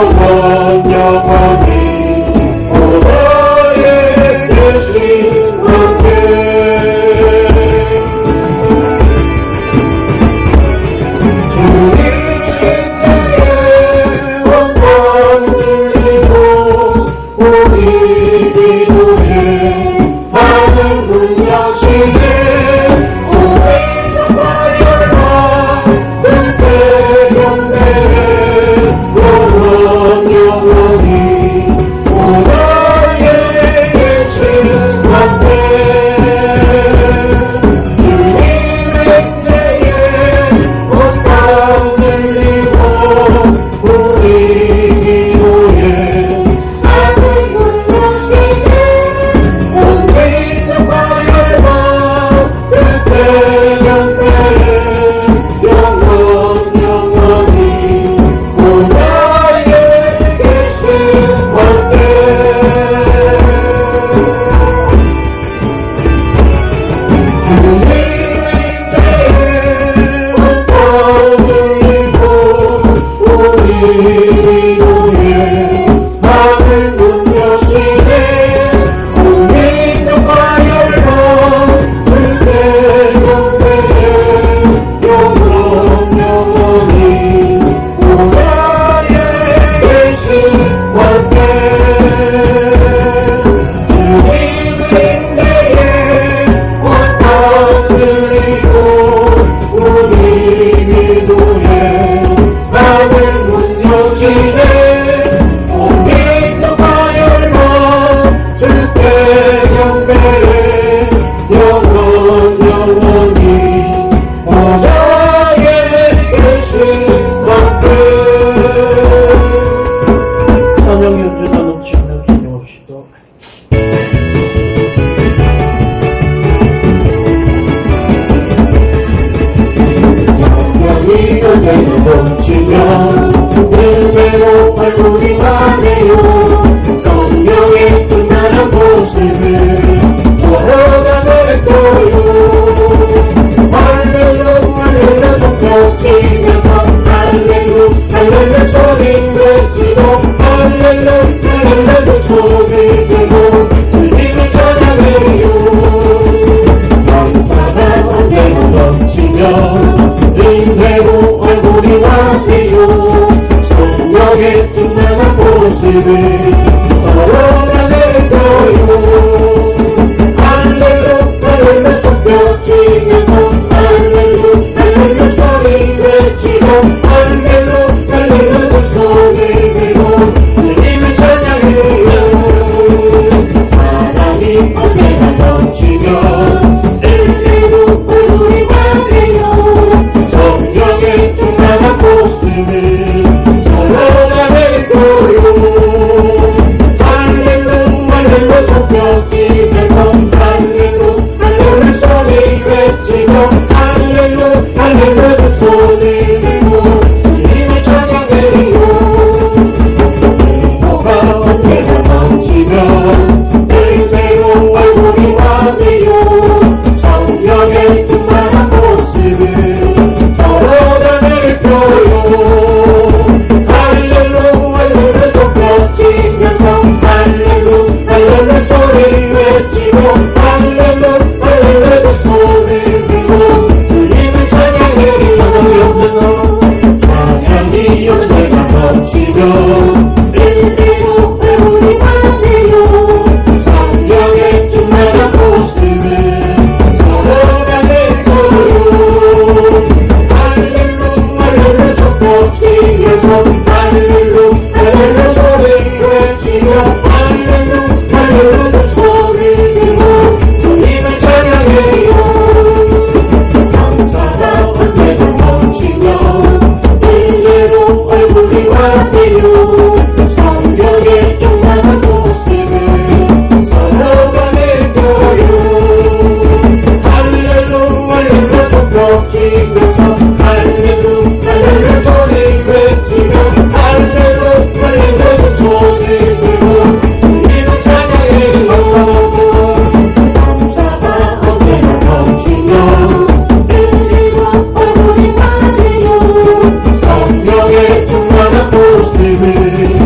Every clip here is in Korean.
영원 영원히 오너의 계신 왕께 우리 기도해 많은 문 여시네 우리와 열방 그때 경배해 영원 영원히 오너의 계신 왕께 주님의 때에 온 땅 들리고 우리 기도해 은혜로 얼굴이가 되어 성령의 빛나는 모습을 걸어가는 거요 할렐루야 손뼉 치면서 할렐루야 소리 외치고 할렐루야 소리 들고 주님을 찬양해요 감사가 언제나 넘치며 은혜로 얼굴이 화되어 성령의 빛나는 모습을 걸어가는 거요 할렐루야 손뼉 치면서 할렐루야 소리 외치고 할렐루야 소리 들고 주님을 찬양해요 하나님 언제나 넘치며 은혜로 얼굴이 화되어 성령의 빛나는 모습을 걸어가는 거요 할렐루야 손뼉 치면서 할렐루야 소리 외치고 할렐루야 소리 들고 주님을 찬양해요 너가 언제나 넘치며 은혜로 얼굴이 화되어 성령의 빛나는 모습을 걸어가는 거요 할렐루야 손뼉 치면서 할렐루야 소리 외치고 할렐루야 소리 들고 주님을 찬양해요 찬양이 언제나 넘치며 은혜로 얼굴이 화되어 성령의 빛나는 모습을 걸어가는 거요 할렐루야 손뼉 치면서 할렐루야 소리 외치며 할렐루야 소리 들고 주님을 찬양해요 감사가 언제나 넘치며 은혜로 얼굴이 화되어 성령의 빛나는 모습을 걸어가는 거요 할렐루야 손뼉 치면서 할렐루야 소리 외치며 할렐루야 소리 들고 주님을 찬양해요 감사가 언제나 넘치며 은혜로 얼굴이 화되어 성령의 빛나는 모습을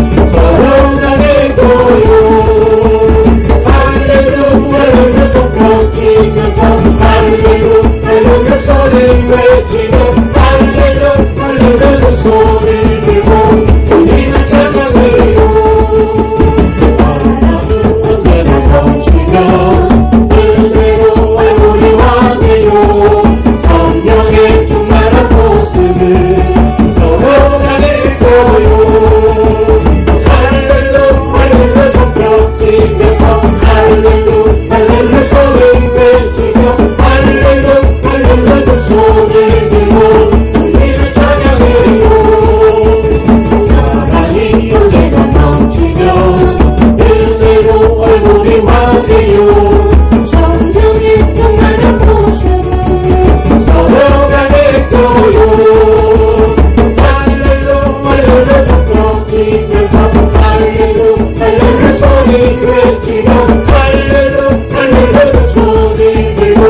뛰면서 할렐루 할렐루 소리 외치며 할렐루 할렐루 소리 들고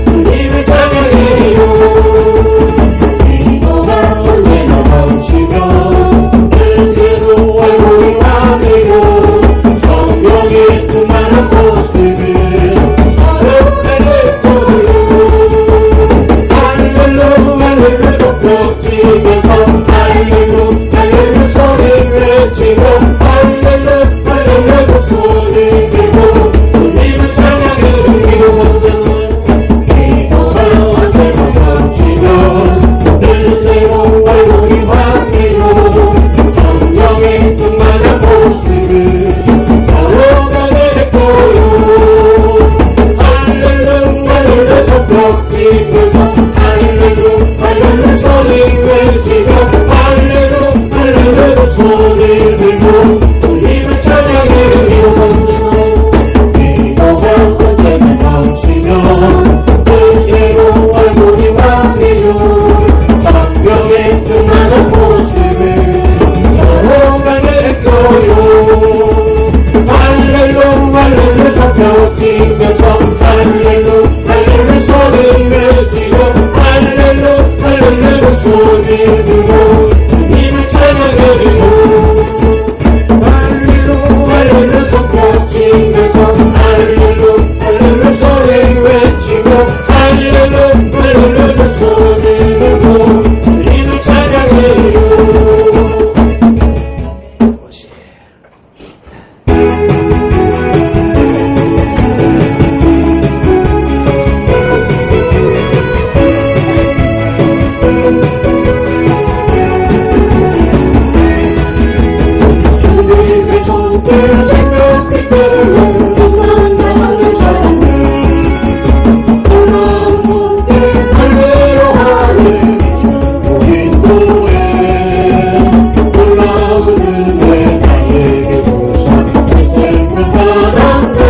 주님을 찬양해요. 기도가 언제나 넘치며 그대로 얼굴이 환해요. 성령의 충만한 모습을 사랑하는 거요. 할렐루 할렐루 족벽 치면서 할렐루 할렐루 소리 외치며 할렐루 할렐루 소리 들고 주님을 찬양해요. 기도가 언제나 넘치며 그대로 얼굴이 환해요. 성령의 충만한 모습을 살아가는 거요. 할렐루 할렐루 족벽 치면서 할렐루 할렐루 소리 외치며 할렐루 할렐루 소리 들고 주님을 찬양해요. 기도가 언제나 넘치며 그대로 얼굴이 환해요. 성령의 충만한 모습을 살아가는 거요. 할렐루 할렐루 족벽 치면서 할렐루 할렐루 소리 외치며 할렐루 할렐루 소리 들고 주님을 찬양해요. 할렐루 할렐루 족벽 치면서 할렐루 할렐루 소리 외치며 할렐루 할렐루 소리 들고 주님을 찬양해요. 주님의 손길 생각할 때를 동안 나를 찬양해. 놀라운 손길 달래어 하늘 주고 인도해. 놀라운 은혜 나에게 주사 세상을 받았네.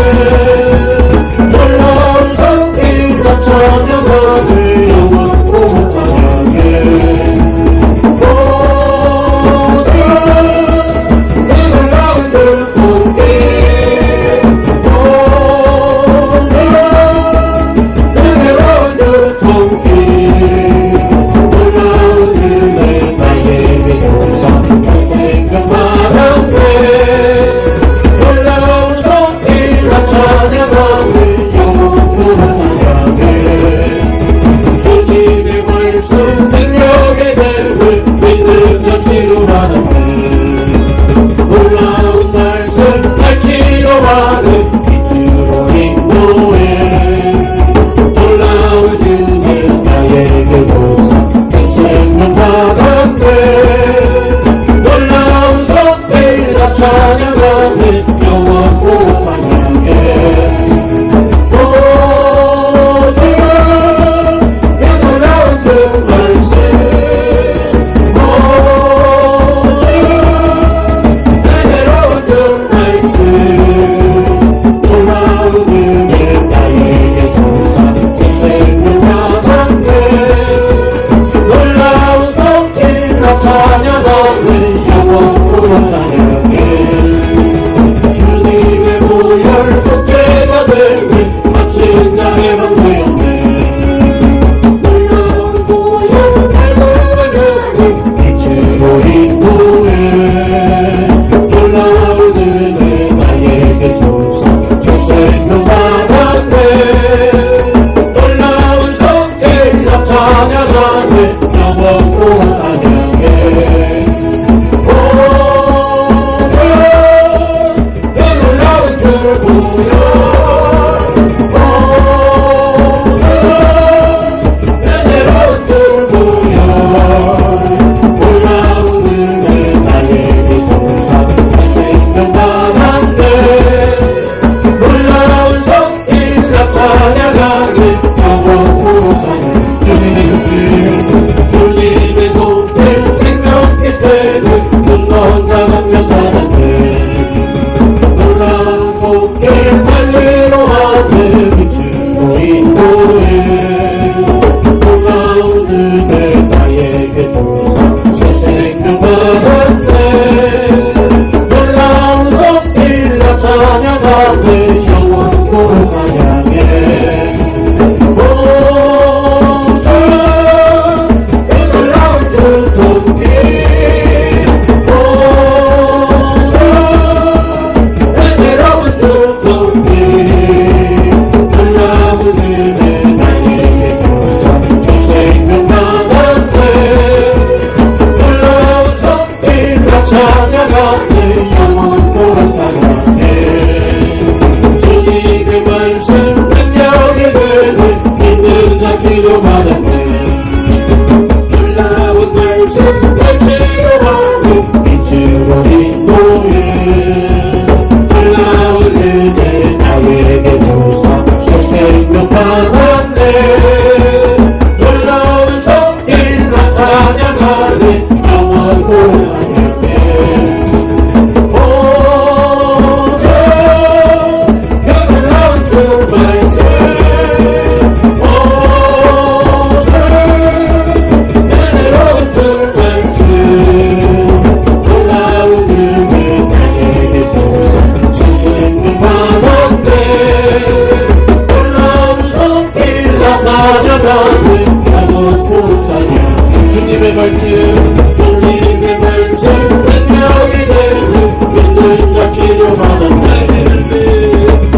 놀라운 손길 나 찬양하네. 영원토록 찬양해. 모든 이 놀라운 그 영원토록 찬양해 주님의 말씀 능력이 되네 믿는 자 치료받았네 놀라운 말씀 치료받네 빛으로 인도해 놀라운 은혜 나에게 주사 새 생명 받았네 놀라운 성길과 찬양하네 영원토록 찬양해 주님의 말씀 능력이 되는 믿는 자 치료받았네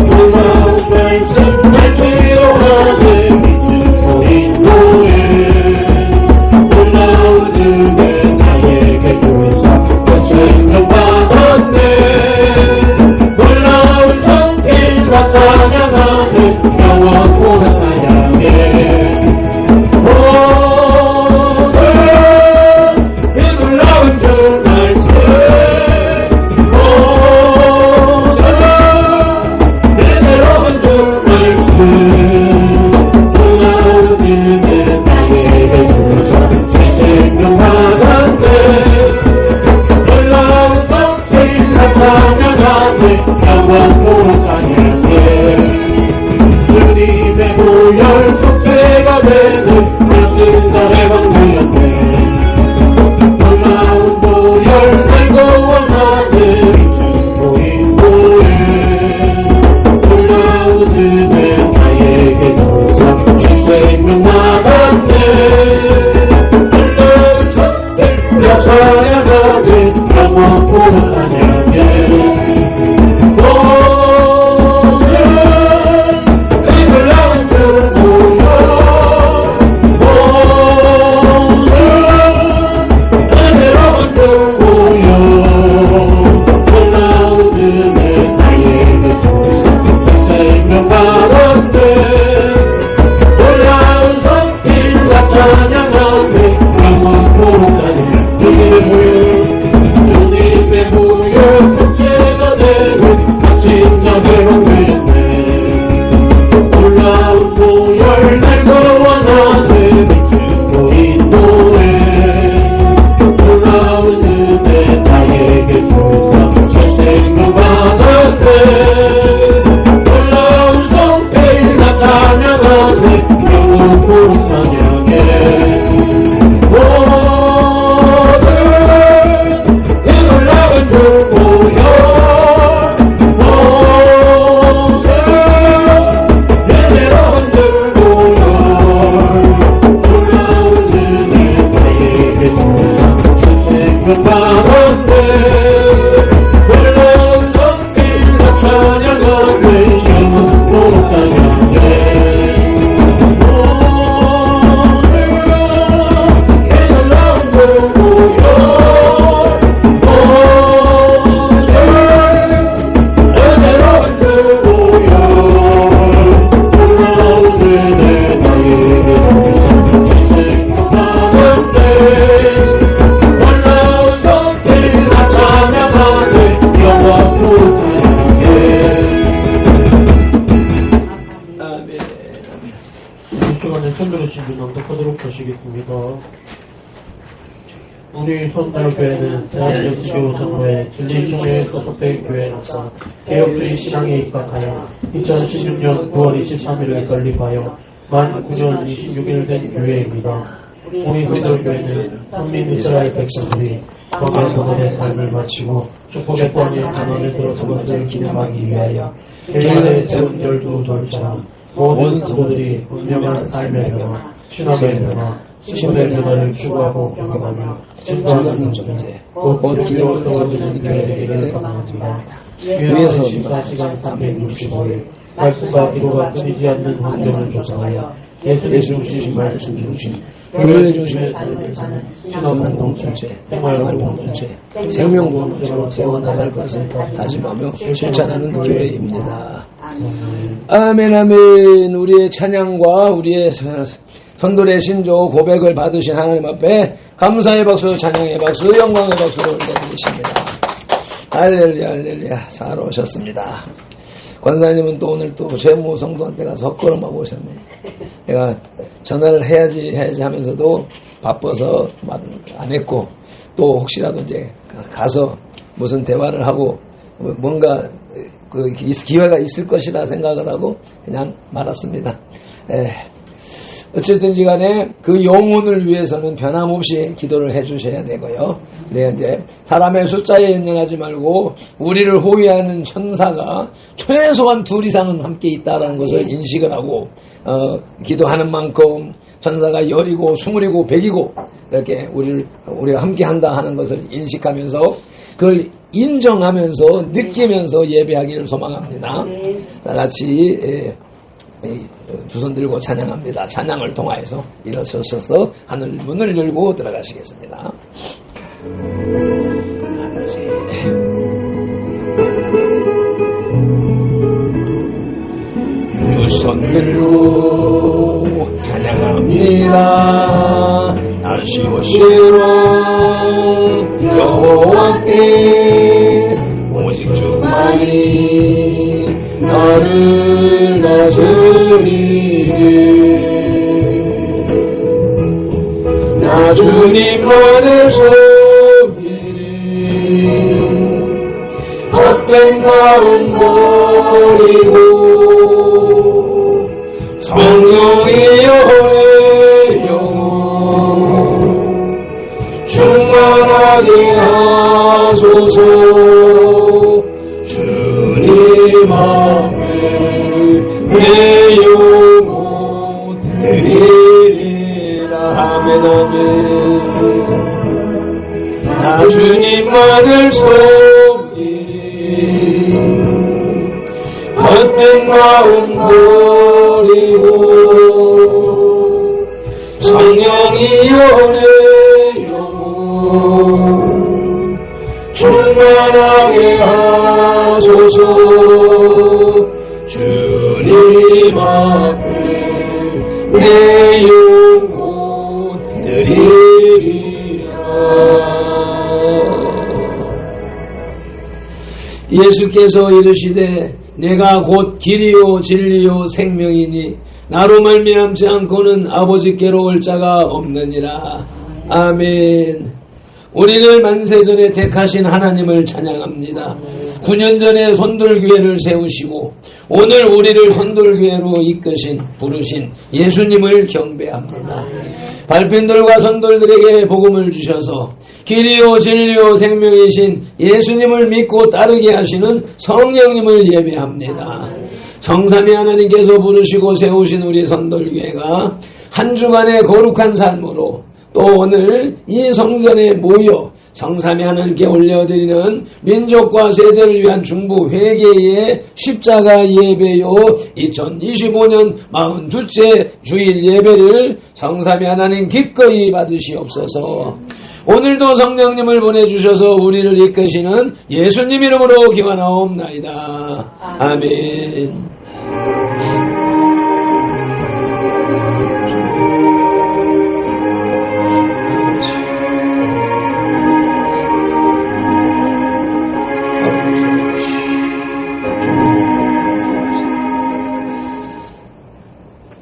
놀라운 말씀 날 치료하네 빛으로 인도해 놀라운 은혜 나에게 주사 새 생명 받았네 놀라운 성길과 찬양하네 영원토록 찬양해 영원토록 찬양해 주님의 보혈 속죄가 되는 말씀달의 왕되었네 놀라운 보혈 내고 원하는 빛으로 인도해 놀라운 은혜 나에게 주사 새 생명 받았네 놀라운 천대가 찬양하네 영원토록 찬양해 주님의 보혈 축제가 되고 신장의 왕되었네 놀라운 보혈 날 구원하네 빛으로 인도해 놀라운 은혜 나에게 주사 새 생명 받았네 놀라운 성필과 찬양하네 영원토록 찬양해 우리 선달교회는 대한민국 정부의 진리총회에 소속된 교회로서 개혁주의 신앙에 입각하여 2016년 9월 23일을 설립하여 만 9년 26일 된 교회입니다. 우리 선달교회는 선민 이스라엘 백성들이 광야 고난의 삶을 마치고 축복의 땅에 가난에 들어서 것을 기념하기 위하여 갤릴레에 세운 12돌처럼 모든 성도들이 분명한 삶의 변화, 신앙의 변화, 신분의 변화를 추구하고 경험하며 진정한 존재, 곧 기도로 세워지는 교회에게 감사합니다. 위에서 24시간 365일 말씀과 기도가 끊이지 않는 환경을 조성하여 예수님 중심 말씀 중심 교회 중심의 삶을 사는 신앙 공동체, 생활 공동체, 생명 공동체로 세워나갈 것을 다짐하며 실천하는 교회입니다. 아멘 아멘. 우리의 찬양과 우리의 선돌의 신조 고백을 받으신 하나님 앞에 감사의 박수, 찬양의 박수, 영광의 박수를 올려드리십니다. 할렐루야 할렐루야. 잘 오셨습니다. 권사님은 또 오늘 또 재무 성도한테 가서 헛걸음하고 오셨네. 내가 전화를 해야지 하면서도 바빠서 안 했고, 또 혹시라도 이제 가서 무슨 대화를 하고 뭔가 그 기회가 있을 것이라 생각을 하고 그냥 말았습니다. 어쨌든지 간에 그 영혼을 위해서는 변함없이 기도를 해주셔야 되고요. 네, 이제 사람의 숫자에 연연하지 말고 우리를 호위하는 천사가 최소한 2 이상은 함께 있다는 것을 인식을 하고 기도하는 만큼 천사가 10이고 20이고 100이고 이렇게 우리가 함께 한다 하는 것을 인식하면서 그걸 인정하면서 느끼면서 예배하기를 소망합니다. 다 같이 두 손 들고 찬양합니다. 찬양을 통하여서 일어서셔서 하늘 문을 열고 들어가시겠습니다. 하나씩 두 손 들고 찬양합니다. 다시 오시러 여호와께 오직 주만이 나를 다스리네. 나 주님만을 섬기리. 헛된 마음 버리고 성령이여 내 영혼 충만하게 하소서. 주님 앞에 내 영혼 드리리라. 아멘 아멘. 나 주님만을 섬기리. 헛된 마음 버리고 성령이여 내 영혼 충만하게 하소서. 주님 앞에 내 영혼 드리리라. 예수께서 이르시되 내가 곧 길이요 진리요 생명이니 나로 말미암지 않고는 아버지께로 올 자가 없느니라. 아멘. 우리를 만세전에 택하신 하나님을 찬양합니다. 9년 전에 선돌교회를 세우시고 오늘 우리를 선돌교회로 이끄신 부르신 예수님을 경배합니다. 발핀들과 선돌들에게 복음을 주셔서 길이요 진리요 생명이신 예수님을 믿고 따르게 하시는 성령님을 예배합니다. 성삼위 하나님께서 부르시고 세우신 우리 선돌교회가 한 주간의 거룩한 삶으로 또 오늘 이 성전에 모여 성삼위 하나님께 올려드리는 민족과 세대를 위한 중부 회개의 십자가 예배요 2025년 42째 주일 예배를 성삼위 하나님 기꺼이 받으시옵소서. 오늘도 성령님을 보내주셔서 우리를 이끄시는 예수님 이름으로 기원하옵나이다. 아멘.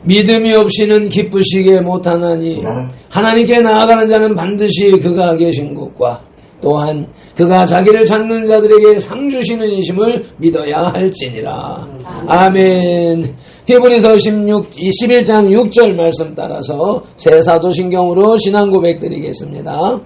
믿음이 없이는 기쁘시게 못하나니 하나님께 나아가는 자는 반드시 그가 계신 것과 또한 그가 자기를 찾는 자들에게 상 주시는 이심을 믿어야 할지니라. 아멘. 히브리서 11장 6절 말씀 따라서 새 사도신경으로 신앙 고백 드리겠습니다.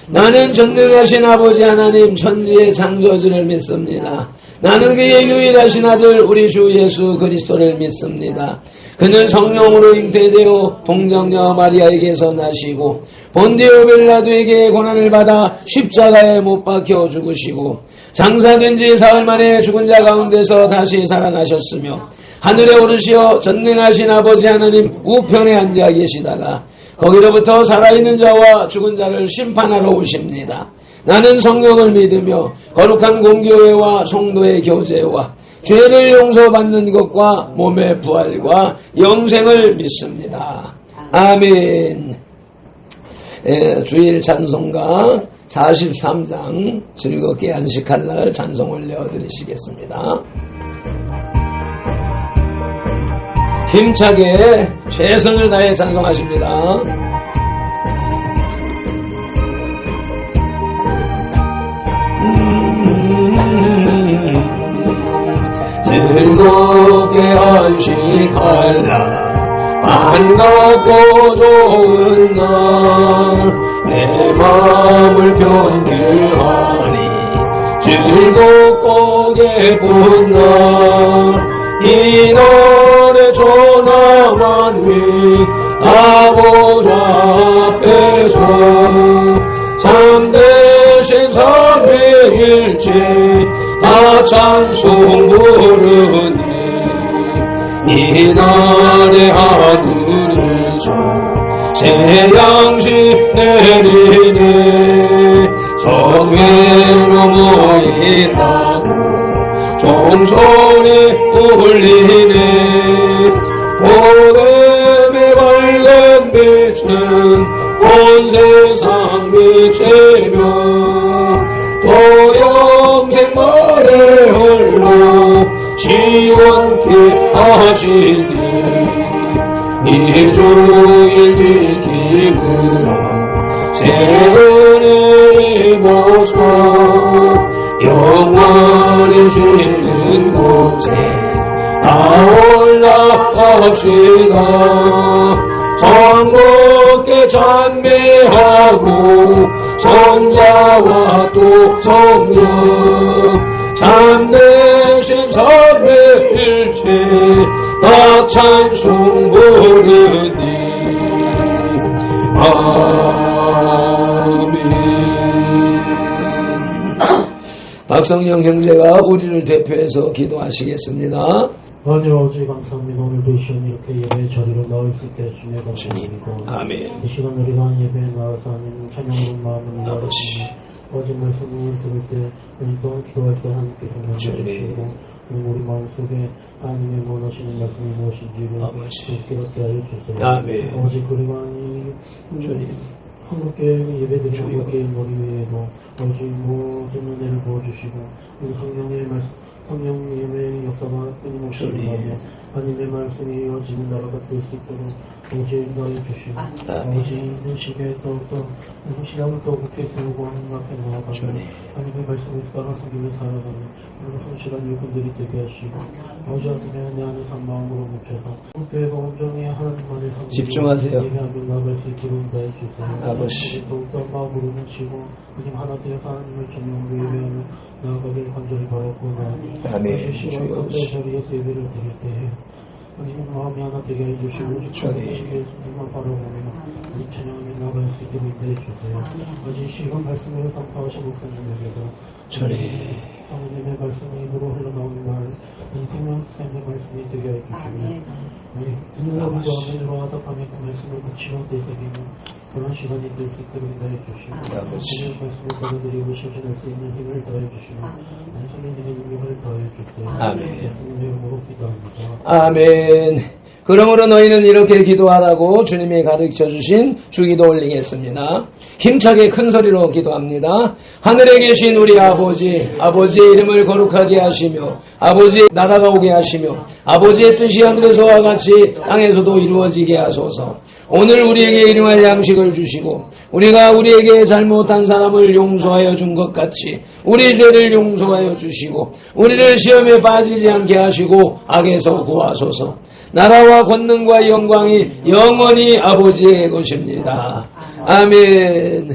나는 전능하신 아버지 하나님 천지의 창조주를 믿습니다. 나는 그의 유일하신 아들 우리 주 예수 그리스도를 믿습니다. 그는 성령으로 잉태되어 동정녀 마리아에게서 나시고 본디오 빌라도에게 고난을 받아 십자가에 못 박혀 죽으시고 장사된 지 사흘 만에 죽은 자 가운데서 다시 살아나셨으며 하늘에 오르시어 전능하신 아버지 하나님 우편에 앉아 계시다가 거기로부터 살아있는 자와 죽은 자를 심판하러 오십니다. 나는 성령을 믿으며 거룩한 공교회와 성도의 교제와 죄를 용서받는 것과 몸의 부활과 영생을 믿습니다. 아멘. 주일 찬송가 43장 즐겁게 안식할 날 찬송 올려드리시겠습니다. 힘차게 최선을 다해 찬송하십니다. 즐겁게 안식할 날 반갑고 좋은 날 내 마음을 편들하니 즐겁고 기쁜 날 이 날에 전함한 위 아버지 앞에서 참되신 삼위일체 다 찬송 부르니 이 날에 하늘에서 새 양식 내리네 성회로 모이라고 종소리 울리네 보름의 밝은 빛은 온 세상 빛이며 또 영생 말에 흘러 시원케 하시니 일주일 지킴으로 새 은혜를 입어서 영원히 쉬는 곳에 다 올라갑시다. 성도께 찬미하고 성자와 또 성령 참되신 삼위일체 다 찬송 부르니 아멘. 박성영 형제가 우리를 대표해서 기도하시겠습니다. 하나님 아버지 감사합니다. 오늘도 이 시간 이렇게 예배 자리로 나올 수 있게 주님 감사합니다. 아멘. 이 시간 우리가 예배에 나와서 하나님 찬양으로 마음을 열어주시고 어제 말씀을 들을 때 우리 또 기도할 때 하나님께 동행해 주시고 우리 마음속에 하나님의 원하시는 말씀이 무엇인지를 깨닫게 하여 주세요. 아멘. 아버지 그리고 주님 한국교회 예배드리는 여기 머리 위에도 아버지 모든 은혜를 부어주시고 우리 성령의 말씀 성령님의 역사가 끊임없이 일어나며 하나님의 말씀이 이어지는 나라가 될 수 있도록 아버지 인도해 주시고 아버지 있는 시기에 더욱더 신앙을 더 굳게 세우고 하나님 앞에 나아가며 하나님의 말씀을 따라 섬기며 살아가며 그리고 성실한 일꾼들이 되게 하시고 아버지 하나님의 내 안에 산 마음으로 묻혀서 교회가 온전히 하나님만의 삶을 집중하세요. 예배하며 나아갈 수 있기를 인도해 주세요. 아버지 더욱더 마음으로 묻히고 하나님 하나 되어 하나님을 전용으로 예배하며 나아가길 간절히 바라옵고 아멘. 시간 가운데 자리에서 예배를 드릴 때에 하나님 마음이 하나 되게 해주시고 주님만 바라보며 이 찬양을 나아갈 수 있게 인도해 주세요. 아직 시간 말씀으로 감사하신 목사님에게도 하나님의 말씀이 입으로 흘러나오는 말 이 생명의 말씀이 되게 해주시며 듣는 우리도 아멘으로 하다가며 그 말씀을 묻히고 되새기는 그런 시간이 될 수 있도록 인도해 주시고 하나님의 말씀을 받아들이고 실천할 수 있는 힘을 더해 주시고 성령님의 능력을 더해 주세요. 아멘. 예수님의 이름으로 기도합니다. 아멘. 그러므로 너희는 이렇게 기도하라고 주님이 가르쳐 주신 주기도 올리겠습니다. 힘차게 큰 소리로 기도합니다. 하늘에 계신 우리 아버지, 아버지의 이름을 거룩하게 하시며 아버지의 나라가 오게 하시며 아버지의 뜻이 하늘에서와 같이 땅에서도 이루어지게 하소서. 오늘 우리에게 일용할 양식을 주시고 우리가 우리에게 잘못한 사람을 용서하여 준 것 같이 우리 죄를 용서하여 주시고 우리를 시험에 빠지지 않게 하시고 악에서 구하소서. 나라와 권능과 영광이 영원히 아버지의 것입니다. 아멘.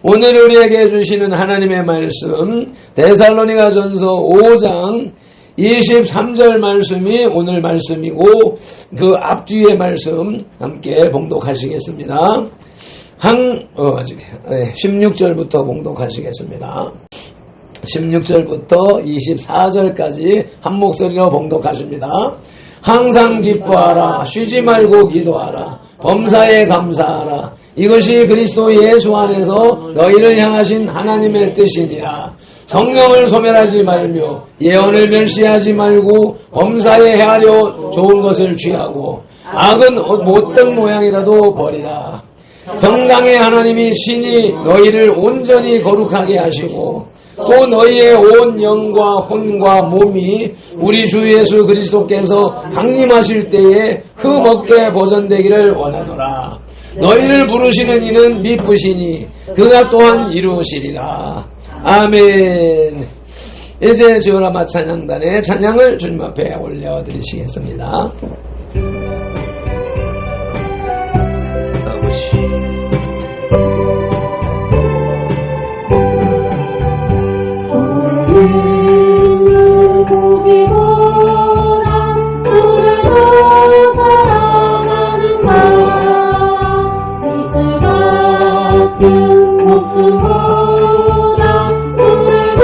오늘 우리에게 주시는 하나님의 말씀 데살로니가전서 5장 23절 말씀이 오늘 말씀이고 그 앞뒤의 말씀 함께 봉독하시겠습니다. 16절부터 봉독하시겠습니다. 16절부터 24절까지 한 목소리로 봉독하십니다. 항상 기뻐하라. 쉬지 말고 기도하라. 범사에 감사하라. 이것이 그리스도 예수 안에서 너희를 향하신 하나님의 뜻이니라. 성령을 소멸하지 말며 예언을 멸시하지 말고 범사에 헤아려 좋은 것을 취하고 악은 못된 모양이라도 버리라. 평강의 하나님이 신이 너희를 온전히 거룩하게 하시고 또 너희의 온 영과 혼과 몸이 우리 주 예수 그리스도께서 강림하실 때에 흠없게 보존되기를 원하노라. 너희를 부르시는 이는 미쁘시니 그가 또한 이루시리라. 아멘. 이제 지오라마 찬양단의 찬양을 주님 앞에 올려드리시겠습니다. 아버지 보기보다 주를 더 사랑하는가. 이슬 같은 모습보다 주를 더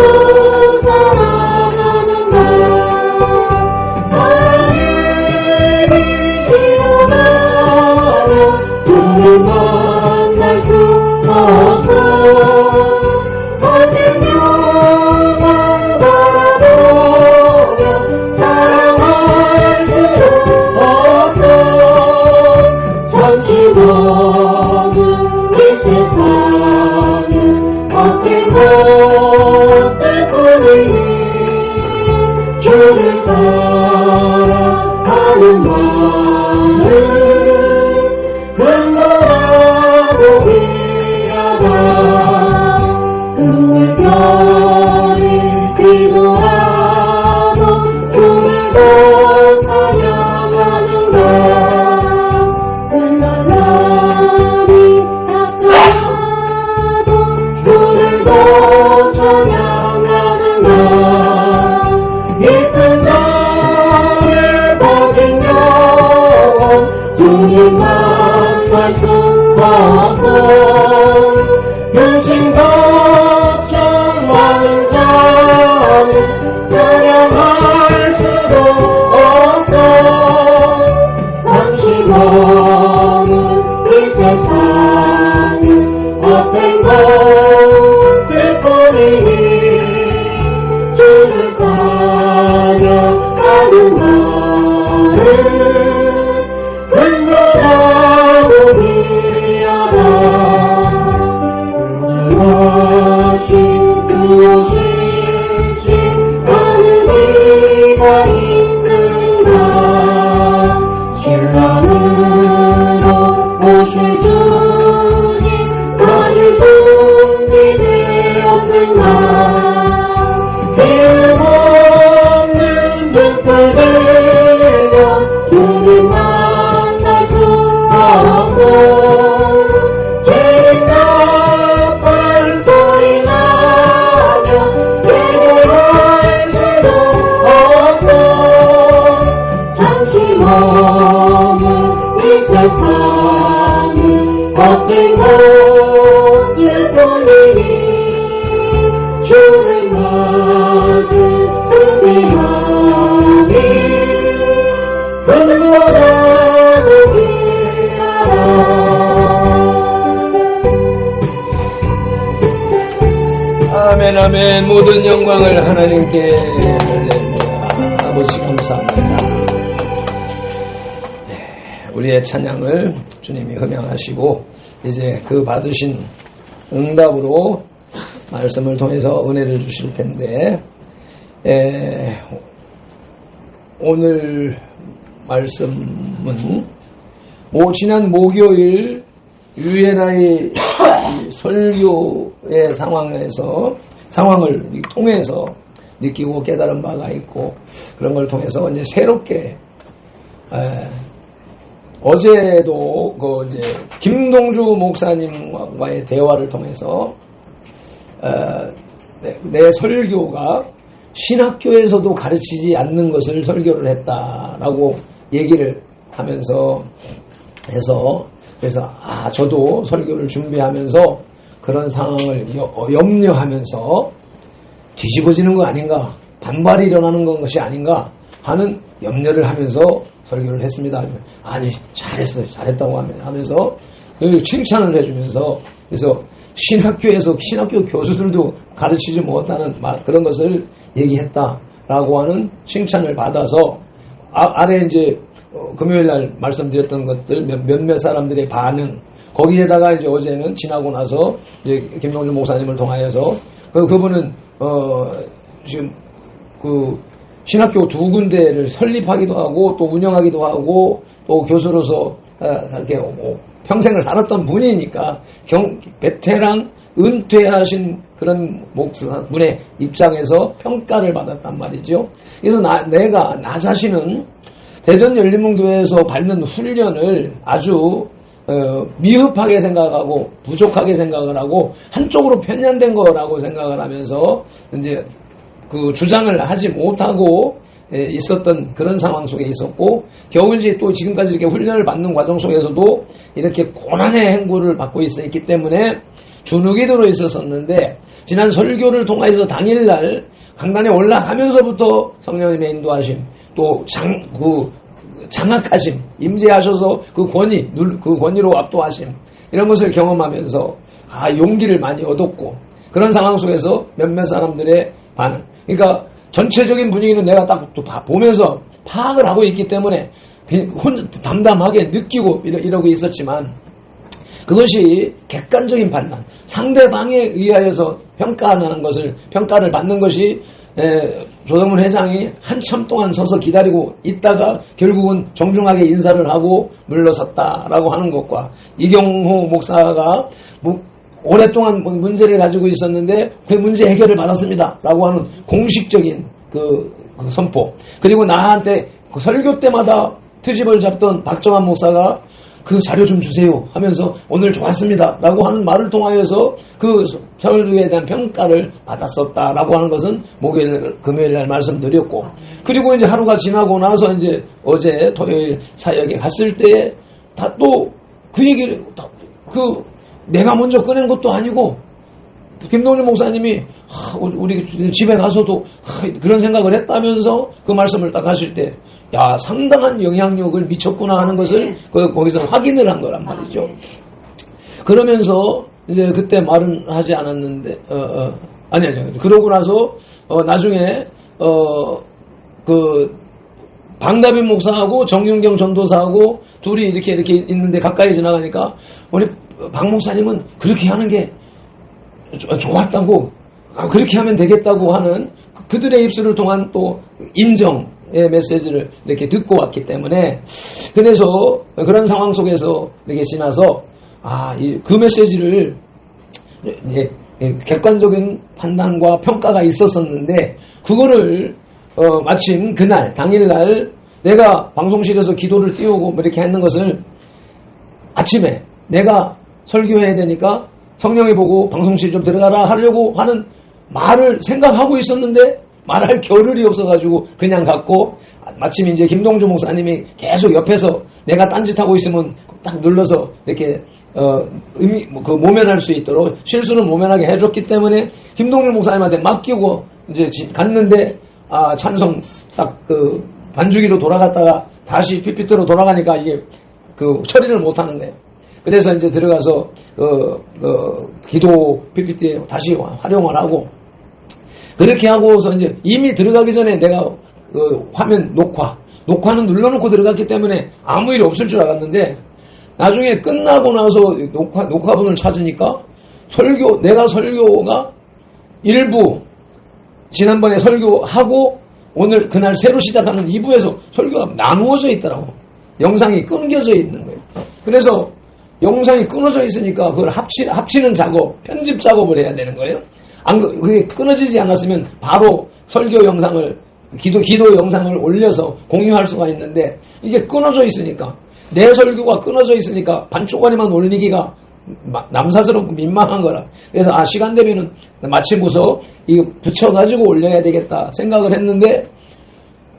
사랑하는가. 사랑이 일어나며 주를 만날 수 없어. 모든 이 세상은 어떤 것들 뿐이니 주를 사랑하는 마음 근거하고 위하다. 눈물 별이 비더라도 주를 더 찬양하는가. 주님 만날 수 없어. 근심 걱정 많은 자는 찬양할 수도 없어. 당신 없는 이 세상은 어떤 것들 뿐이니 주를 찬양하는 마음 근거하고 위하다. 하신 그 오시지 않은 이가 있는가. 신랑으로 오실 주님 나를 준비되었는가. 이름 없는 등불들과 주님 만날 수 없어. 죄인 나팔 소리 나며 예배할 수도 없어. 잠시 머문 이 세상은 어떤 것들 뿐이니 주를 맞을 준비하니 근거하고 위하다. 아멘 아멘. 모든 영광을 하나님께 돌립니다. 아버지 감사합니다. 우리의 찬양을 주님이 흠양하시고 이제 그 받으신 응답으로 말씀을 통해서 은혜를 주실 텐데 오늘 말씀은 지난 목요일 유엔아의 설교의 상황을 통해서 느끼고 깨달은 바가 있고 그런 걸 통해서 이제 새롭게 어제도 이제 김동주 목사님과의 대화를 통해서 내 설교가 신학교에서도 가르치지 않는 것을 설교를 했다라고 얘기를 하면서 그래서 저도 설교를 준비하면서 그런 상황을 염려하면서 뒤집어지는 거 아닌가, 반발이 일어나는 것이 아닌가 하는 염려를 하면서 설교를 했습니다. 아니, 잘했어요. 잘했다고 하면서 칭찬을 해주면서, 그래서 신학교 교수들도 가르치지 못하는 그런 것을 얘기했다라고 하는 칭찬을 받아서, 아래 이제 금요일 날 말씀드렸던 것들, 몇몇 사람들의 반응, 거기에다가 이제 어제는 지나고 나서 이제 김동준 목사님을 통하여서 그분은 지금 그 신학교 2군데를 설립하기도 하고 또 운영하기도 하고 또 교수로서 이렇게 평생을 살았던 분이니까 베테랑 은퇴하신 그런 목사분의 입장에서 평가를 받았단 말이죠. 그래서 나 자신은 대전 열린문교회에서 받는 훈련을 아주 미흡하게 생각하고 부족하게 생각을 하고 한쪽으로 편향된 거라고 생각을 하면서 이제 그 주장을 하지 못하고 있었던 그런 상황 속에 있었고, 겨우 이제 또 지금까지 이렇게 훈련을 받는 과정 속에서도 이렇게 고난의 행구를 받고 있었기 때문에 주눅이 들어 있었었는데, 지난 설교를 통해서 당일날 강단에 올라가면서부터 성령님의 인도하심, 또 장악하심, 임재하셔서 그 권위로 압도하심, 이런 것을 경험하면서 용기를 많이 얻었고, 그런 상황 속에서 몇몇 사람들의 반응, 그러니까 전체적인 분위기는 내가 딱 또 보면서 파악을 하고 있기 때문에 담담하게 느끼고 이러고 있었지만, 그것이 객관적인 판단, 상대방에 의하여서 평가를 받는 것이 조성문 회장이 한참 동안 서서 기다리고 있다가 결국은 정중하게 인사를 하고 물러섰다라고 하는 것과, 이경호 목사가 오랫동안 문제를 가지고 있었는데 그 문제 해결을 받았습니다 라고 하는 공식적인 그 선포, 그리고 나한테 그 설교 때마다 트집을 잡던 박정환 목사가 그 자료 좀 주세요 하면서 오늘 좋았습니다 라고 하는 말을 통하여서 그 설교에 대한 평가를 받았었다라고 하는 것은 금요일 날 말씀드렸고, 그리고 이제 하루가 지나고 나서 이제 어제 토요일 사역에 갔을 때 다 또 그 얘기를 내가 먼저 꺼낸 것도 아니고 김동준 목사님이 우리 집에 가서도 그런 생각을 했다면서 그 말씀을 딱 하실 때, 상당한 영향력을 미쳤구나 하는 것을 거기서 확인을 한 거란 말이죠. 그러면서 이제 그때 말은 하지 않았는데, 아니요. 그러고 나서 나중에 그 방다빈 목사하고 정윤경 전도사하고 둘이 이렇게 있는데 가까이 지나가니까 우리 박 목사님은 그렇게 하는 게 좋았다고, 그렇게 하면 되겠다고 하는 그들의 입술을 통한 또 인정의 메시지를 이렇게 듣고 왔기 때문에, 그래서 그런 상황 속에서 이렇게 지나서 그 메시지를 객관적인 판단과 평가가 있었었는데, 그거를 마침 그날 당일날 내가 방송실에서 기도를 띄우고 이렇게 하는 것을 아침에 내가 설교해야 되니까 성령이 보고 방송실 좀 들어가라 하려고 하는 말을 생각하고 있었는데 말할 겨를이 없어가지고 그냥 갔고, 마침 이제 김동주 목사님이 계속 옆에서 내가 딴짓하고 있으면 딱 눌러서 이렇게 모면할 수 있도록 실수는 모면하게 해줬기 때문에 김동주 목사님한테 맡기고 이제 갔는데, 찬송 딱 반주기로 돌아갔다가 다시 PPT로 돌아가니까 이게 처리를 못하는 거예요. 그래서 이제 들어가서 기도 PPT 다시 활용을 하고, 그렇게 하고서 이제 이미 들어가기 전에 내가 화면 녹화는 눌러놓고 들어갔기 때문에 아무 일이 없을 줄 알았는데, 나중에 끝나고 나서 녹화분을 찾으니까 내가 설교가 일부 지난번에 설교하고 오늘 그날 새로 시작하는 2부에서 설교가 나누어져 있더라고. 영상이 끊겨져 있는 거예요. 그래서 영상이 끊어져 있으니까 그걸 합치는 작업, 편집 작업을 해야 되는 거예요. 그게 끊어지지 않았으면 바로 설교 영상을, 기도 영상을 올려서 공유할 수가 있는데, 이게 끊어져 있으니까, 내 설교가 끊어져 있으니까 반쪽짜리만 올리기가 남사스럽고 민망한 거라. 그래서 시간 되면은 마치고서 이거 붙여가지고 올려야 되겠다 생각을 했는데,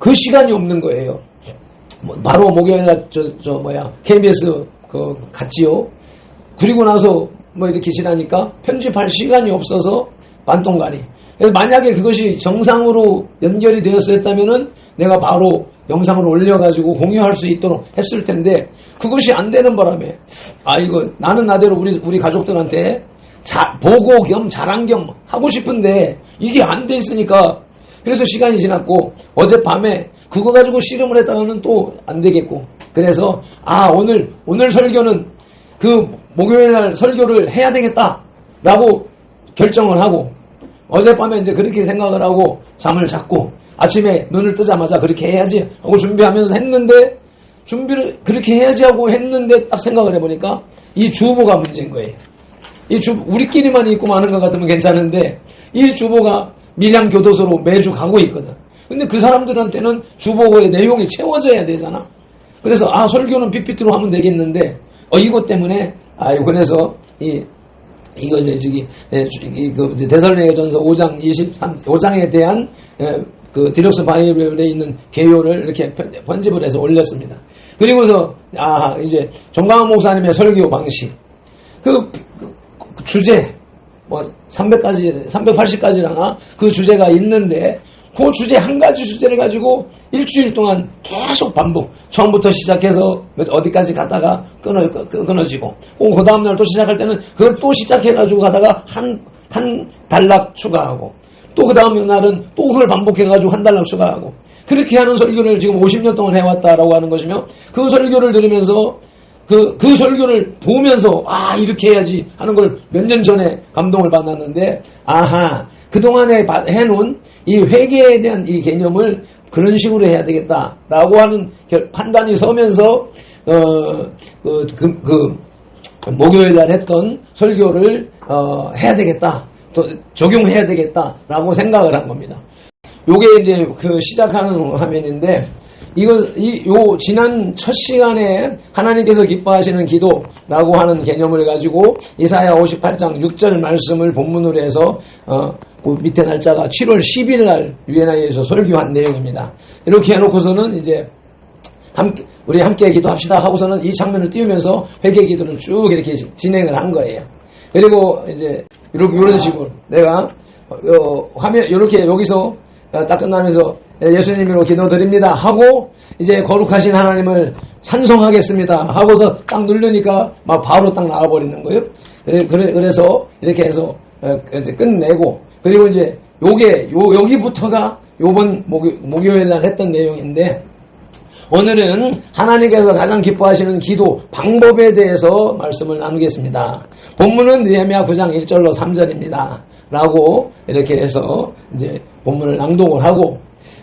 그 시간이 없는 거예요. 바로 목요일날 KBS 갔지요. 그리고 나서 이렇게 지나니까 편집할 시간이 없어서 반동간이. 그래서 만약에 그것이 정상으로 연결이 되었었다면은 내가 바로 영상을 올려가지고 공유할 수 있도록 했을 텐데 그것이 안 되는 바람에 이거 나는 나대로 우리 가족들한테 보고 겸 자랑 겸 하고 싶은데 이게 안 돼 있으니까 그래서 시간이 지났고 어젯밤에 그거 가지고 씨름을 했다가는 또 안 되겠고 그래서 오늘 설교는 그 목요일날 설교를 해야 되겠다라고 결정을 하고 어젯밤에 이제 그렇게 생각을 하고 잠을 잤고 아침에 눈을 뜨자마자 그렇게 해야지 하고 준비하면서 했는데 준비를 그렇게 해야지 하고 했는데 딱 생각을 해보니까 이 주보가 문제인 거예요. 우리끼리만 있고 마는 것 같으면 괜찮은데 이 주보가 밀양교도소로 매주 가고 있거든. 근데 그 사람들한테는 주보의 내용이 채워져야 되잖아. 그래서 설교는 PPT로 하면 되겠는데 이것 때문에 그래서 이거 이제 데살로니가전서 5장에 대한 그 디럭스 바이블에 있는 개요를 이렇게 편집을 해서 올렸습니다. 그리고서 이제 정강원 목사님의 설교 방식 그 주제 380가지라나 그 주제가 있는데 그 주제 한 가지 주제를 가지고 일주일 동안 계속 반복 처음부터 시작해서 어디까지 가다가 끊어지고 그 다음날 또 시작할 때는 그걸 또 시작해가지고 가다가 한 단락 추가하고 또 그 다음 날은 또 그걸 반복해가지고 한 단락 추가하고 그렇게 하는 설교를 지금 50년 동안 해왔다라고 하는 것이며 그 설교를 들으면서 그 설교를 보면서 이렇게 해야지 하는 걸 몇 년 전에 감동을 받았는데 그동안에 해놓은 이 회개에 대한 이 개념을 그런 식으로 해야 되겠다라고 하는 판단이 서면서 목요일 날 했던 설교를 해야 되겠다 또 적용해야 되겠다라고 생각을 한 겁니다. 요게 이제 시작하는 화면인데 지난 첫 시간에 하나님께서 기뻐하시는 기도라고 하는 개념을 가지고 이사야 58장 6절 말씀을 본문으로 해서 그 밑에 날짜가 7월 10일 날 유엔아이에서 설교한 내용입니다. 이렇게 해놓고서는 이제 우리 함께 기도합시다 하고서는 이 장면을 띄우면서 회개 기도를 쭉 이렇게 진행을 한 거예요. 그리고 이제 이런 식으로 내가 화면 이렇게 여기서 딱 끝나면서 예수님으로 기도드립니다 하고 이제 거룩하신 하나님을 찬송하겠습니다 하고서 딱 누르니까 막 바로 딱 나와버리는 거예요. 그래서 이렇게 해서 이제 끝내고 그리고 이제 여기부터가 요번 목요일 날 했던 내용인데 오늘은 하나님께서 가장 기뻐하시는 기도 방법에 대해서 말씀을 나누겠습니다. 본문은 느헤미야 9장 1절로 3절입니다. 라고 이렇게 해서 이제 본문을 낭독을 하고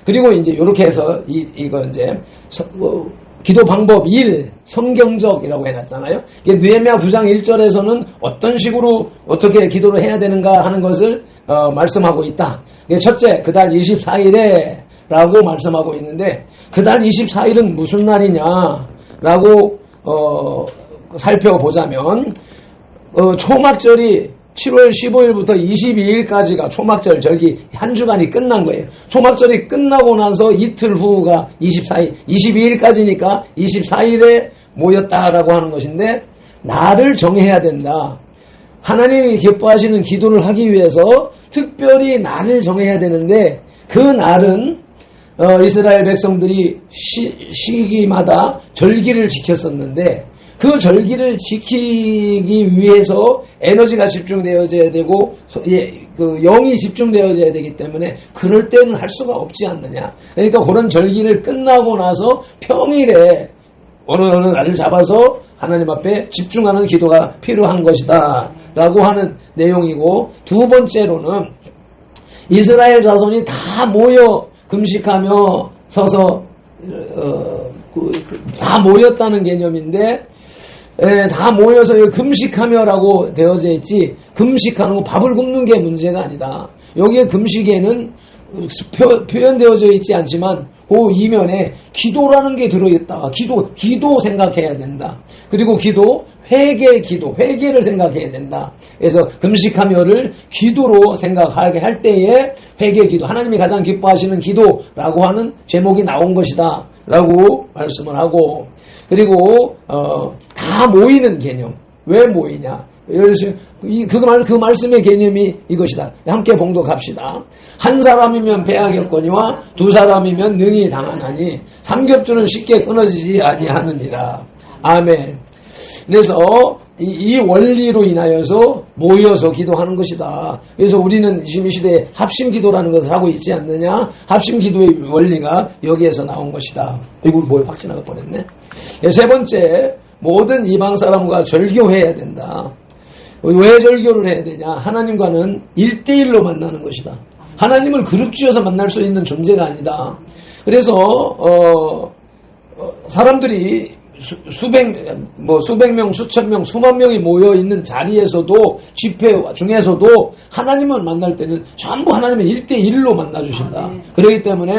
그리고 이제 이렇게 해서 이거 이제 기도 방법 1 성경적이라고 해놨잖아요. 이게 느헤미야 9장 1절에서는 어떤 식으로 어떻게 기도를 해야 되는가 하는 것을 말씀하고 있다. 첫째 그달 24일에 라고 말씀하고 있는데 그달 24일은 무슨 날이냐 라고 살펴보자면 초막절이 7월 15일부터 22일까지가 초막절 절기 한 주간이 끝난 거예요. 초막절이 끝나고 나서 이틀 후가 22일까지니까 24일에 모였다라고 하는 것인데 날을 정해야 된다. 하나님이 기뻐하시는 기도를 하기 위해서 특별히 날을 정해야 되는데 그 날은 이스라엘 백성들이 시기마다 절기를 지켰었는데 그 절기를 지키기 위해서 에너지가 집중되어져야 되고 영이 집중되어져야 되기 때문에 그럴 때는 할 수가 없지 않느냐. 그러니까 그런 절기를 끝나고 나서 평일에 어느 날을 잡아서 하나님 앞에 집중하는 기도가 필요한 것이다 라고 하는 내용이고 두 번째로는 이스라엘 자손이 다 모여 금식하며 서서 다 모였다는 개념인데 다 모여서 금식하며라고 되어져 있지 금식하는 거 밥을 굶는 게 문제가 아니다. 여기에 금식에는 표현되어져 있지 않지만 그 이면에 기도라는 게 들어있다. 기도 생각해야 된다. 그리고 회개를 생각해야 된다. 그래서 금식하며를 기도로 생각하게 할 때에 회개기도, 하나님이 가장 기뻐하시는 기도라고 하는 제목이 나온 것이다 라고 말씀을 하고, 그리고 다 모이는 개념. 왜 모이냐? 그 말씀의 개념이 이것이다. 함께 봉독합시다. 한 사람이면 배하겠거니와 두 사람이면 능히 당하나니 삼겹줄은 쉽게 끊어지지 아니하느니라. 아멘. 그래서 이 원리로 인하여서 모여서 기도하는 것이다. 그래서 우리는 지금 이 시대에 합심기도라는 것을 하고 있지 않느냐. 합심기도의 원리가 여기에서 나온 것이다. 이거 뭐에 확 지나가 버렸네. 세 번째, 모든 이방 사람과 절교해야 된다. 왜 절교를 해야 되냐? 하나님과는 1대1로 만나는 것이다. 하나님을 그룹지어서 만날 수 있는 존재가 아니다. 그래서 사람들이 수백 명, 수천 명, 수만 명이 모여 있는 자리에서도 집회 중에서도 하나님을 만날 때는 전부 하나님은 1대1로 만나 주신다. 그렇기 때문에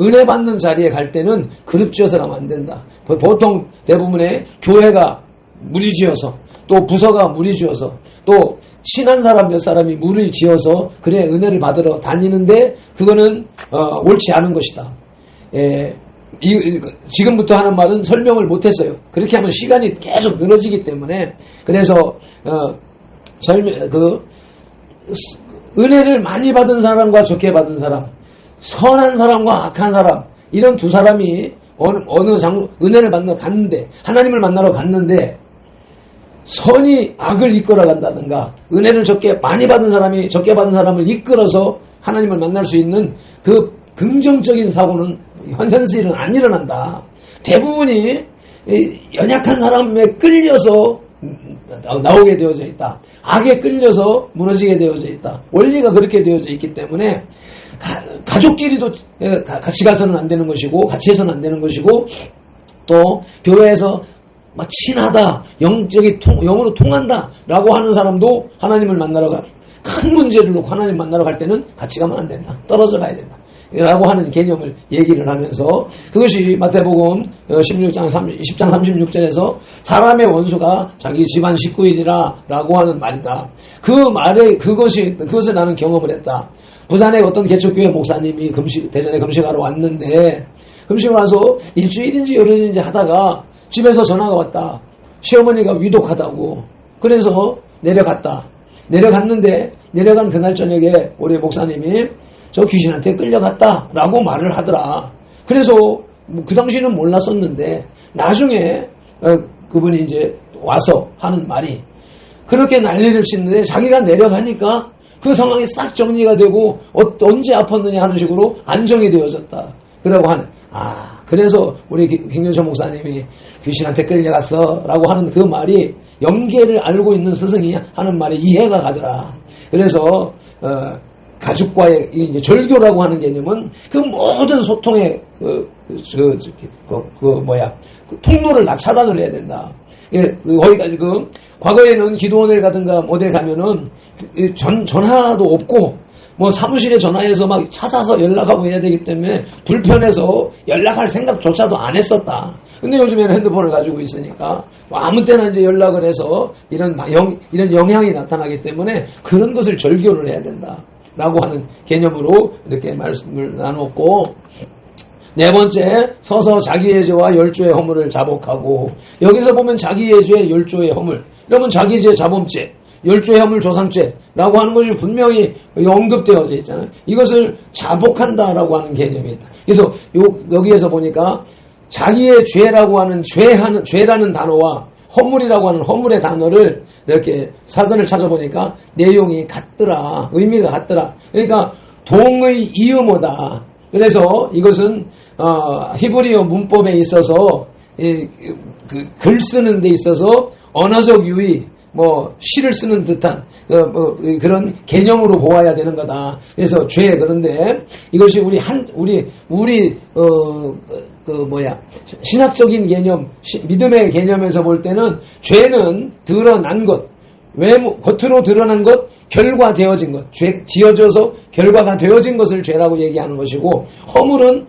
은혜 받는 자리에 갈 때는 그룹지어서 가면 안 된다. 보통 대부분의 교회가 무리지어서 또 부서가 무리지어서 또 친한 사람 몇 사람이 무리 지어서 그래 은혜를 받으러 다니는데 그거는 옳지 않은 것이다. 지금부터 하는 말은 설명을 못했어요. 그렇게 하면 시간이 계속 늘어지기 때문에 그래서 은혜를 많이 받은 사람과 적게 받은 사람, 선한 사람과 악한 사람 이런 두 사람이 은혜를 만나러 갔는데 하나님을 만나러 갔는데 선이 악을 이끌어 간다든가 은혜를 많이 받은 사람이 적게 받은 사람을 이끌어서 하나님을 만날 수 있는 그 긍정적인 사고는 현실은 안 일어난다. 대부분이 연약한 사람에 끌려서 나오게 되어져 있다. 악에 끌려서 무너지게 되어져 있다. 원리가 그렇게 되어져 있기 때문에 가족끼리도 같이 가서는 안 되는 것이고 같이 해서는 안 되는 것이고 또 교회에서 친하다, 영으로 통한다라고 하는 사람도 하나님을 만나러 큰 문제를 놓고 하나님 만나러 갈 때는 같이 가면 안 된다. 떨어져 가야 된다. 라고 하는 개념을 얘기를 하면서 그것이 마태복음 10장 36절에서 사람의 원수가 자기 집안 식구이리라 라고 하는 말이다. 그 말에 그것을 나는 경험을 했다. 부산에 어떤 개척교회 목사님이 대전에 금식하러 왔는데 금식을 와서 일주일인지 열흘인지 하다가 집에서 전화가 왔다. 시어머니가 위독하다고. 그래서 내려갔는데 내려간 그날 저녁에 우리 목사님이 저 귀신한테 끌려갔다라고 말을 하더라. 그래서 그 당시는 몰랐었는데 나중에 그분이 이제 와서 하는 말이 그렇게 난리를 치는데 자기가 내려가니까 그 상황이 싹 정리가 되고 언제 아팠느냐 하는 식으로 안정이 되어졌다. 그러고 하는 그래서 우리 김경철 목사님이 귀신한테 끌려갔어 라고 하는 그 말이 연계를 알고 있는 스승이 하는 말이 이해가 가더라. 그래서 가족과의 이제 절교라고 하는 개념은 그 모든 소통의 통로를 다 차단을 해야 된다. 거기까지 과거에는 기도원을 가든가 어딜 가면은 전화도 없고 사무실에 전화해서 막 찾아서 연락하고 해야 되기 때문에 불편해서 연락할 생각조차도 안 했었다. 근데 요즘에는 핸드폰을 가지고 있으니까 아무 때나 이제 연락을 해서 이런 영향이 나타나기 때문에 그런 것을 절교를 해야 된다. 라고 하는 개념으로 이렇게 말씀을 나눴고 네 번째 서서 자기의 죄와 열조의 허물을 자복하고 여기서 보면 자기의 죄, 열조의 허물 여러분 자기의 죄, 자범죄 열조의 허물, 조상죄라고 하는 것이 분명히 언급되어져 있잖아요. 이것을 자복한다라고 하는 개념이 있다. 그래서 여기에서 보니까 자기의 죄라고 하는 죄라는 단어와 허물이라고 하는 허물의 단어를 이렇게 사전을 찾아보니까 내용이 같더라. 의미가 같더라. 그러니까 동의 이음어다. 그래서 이것은 히브리어 문법에 있어서 글 쓰는 데 있어서 언어적 유의 시를 쓰는 듯한 그런 개념으로 보아야 되는 거다. 그래서 죄 그런데 이것이 우리 신학적인 개념, 믿음의 개념에서 볼 때는 죄는 드러난 것, 겉으로 드러난 것, 결과되어진 것, 죄 지어져서 결과가 되어진 것을 죄라고 얘기하는 것이고 허물은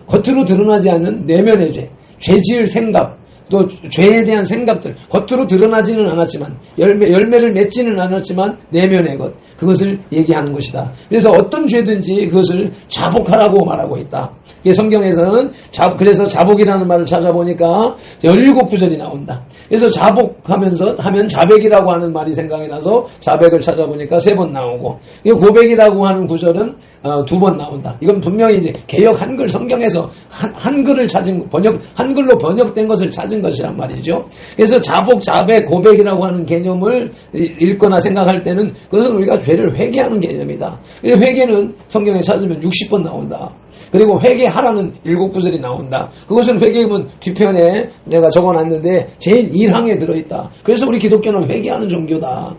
겉으로 드러나지 않는 내면의 죄, 죄 지을 생각, 또 죄에 대한 생각들, 겉으로 드러나지는 않았지만, 열매를 맺지는 않았지만, 내면의 것, 그것을 얘기하는 것이다. 그래서 어떤 죄든지 그것을 자복하라고 말하고 있다. 성경에서는 그래서 자복이라는 말을 찾아보니까 17구절이 나온다. 그래서 자복하면서 하면 자백이라고 하는 말이 생각이 나서 자백을 찾아보니까 3번 나오고, 고백이라고 하는 구절은 2번 나온다. 이건 분명히 이제 개역 한글 성경에서 한글을 찾은 한글로 번역된 것을 찾은 것이란 말이죠. 그래서 자복, 자백, 고백이라고 하는 개념을 읽거나 생각할 때는 그것은 우리가 죄를 회개하는 개념이다. 회개는 성경에 찾으면 60번 나온다. 그리고 회개하라는 7구절이 나온다. 그것은 회개문 뒤편에 내가 적어놨는데 제일 1항에 들어있다. 그래서 우리 기독교는 회개하는 종교다.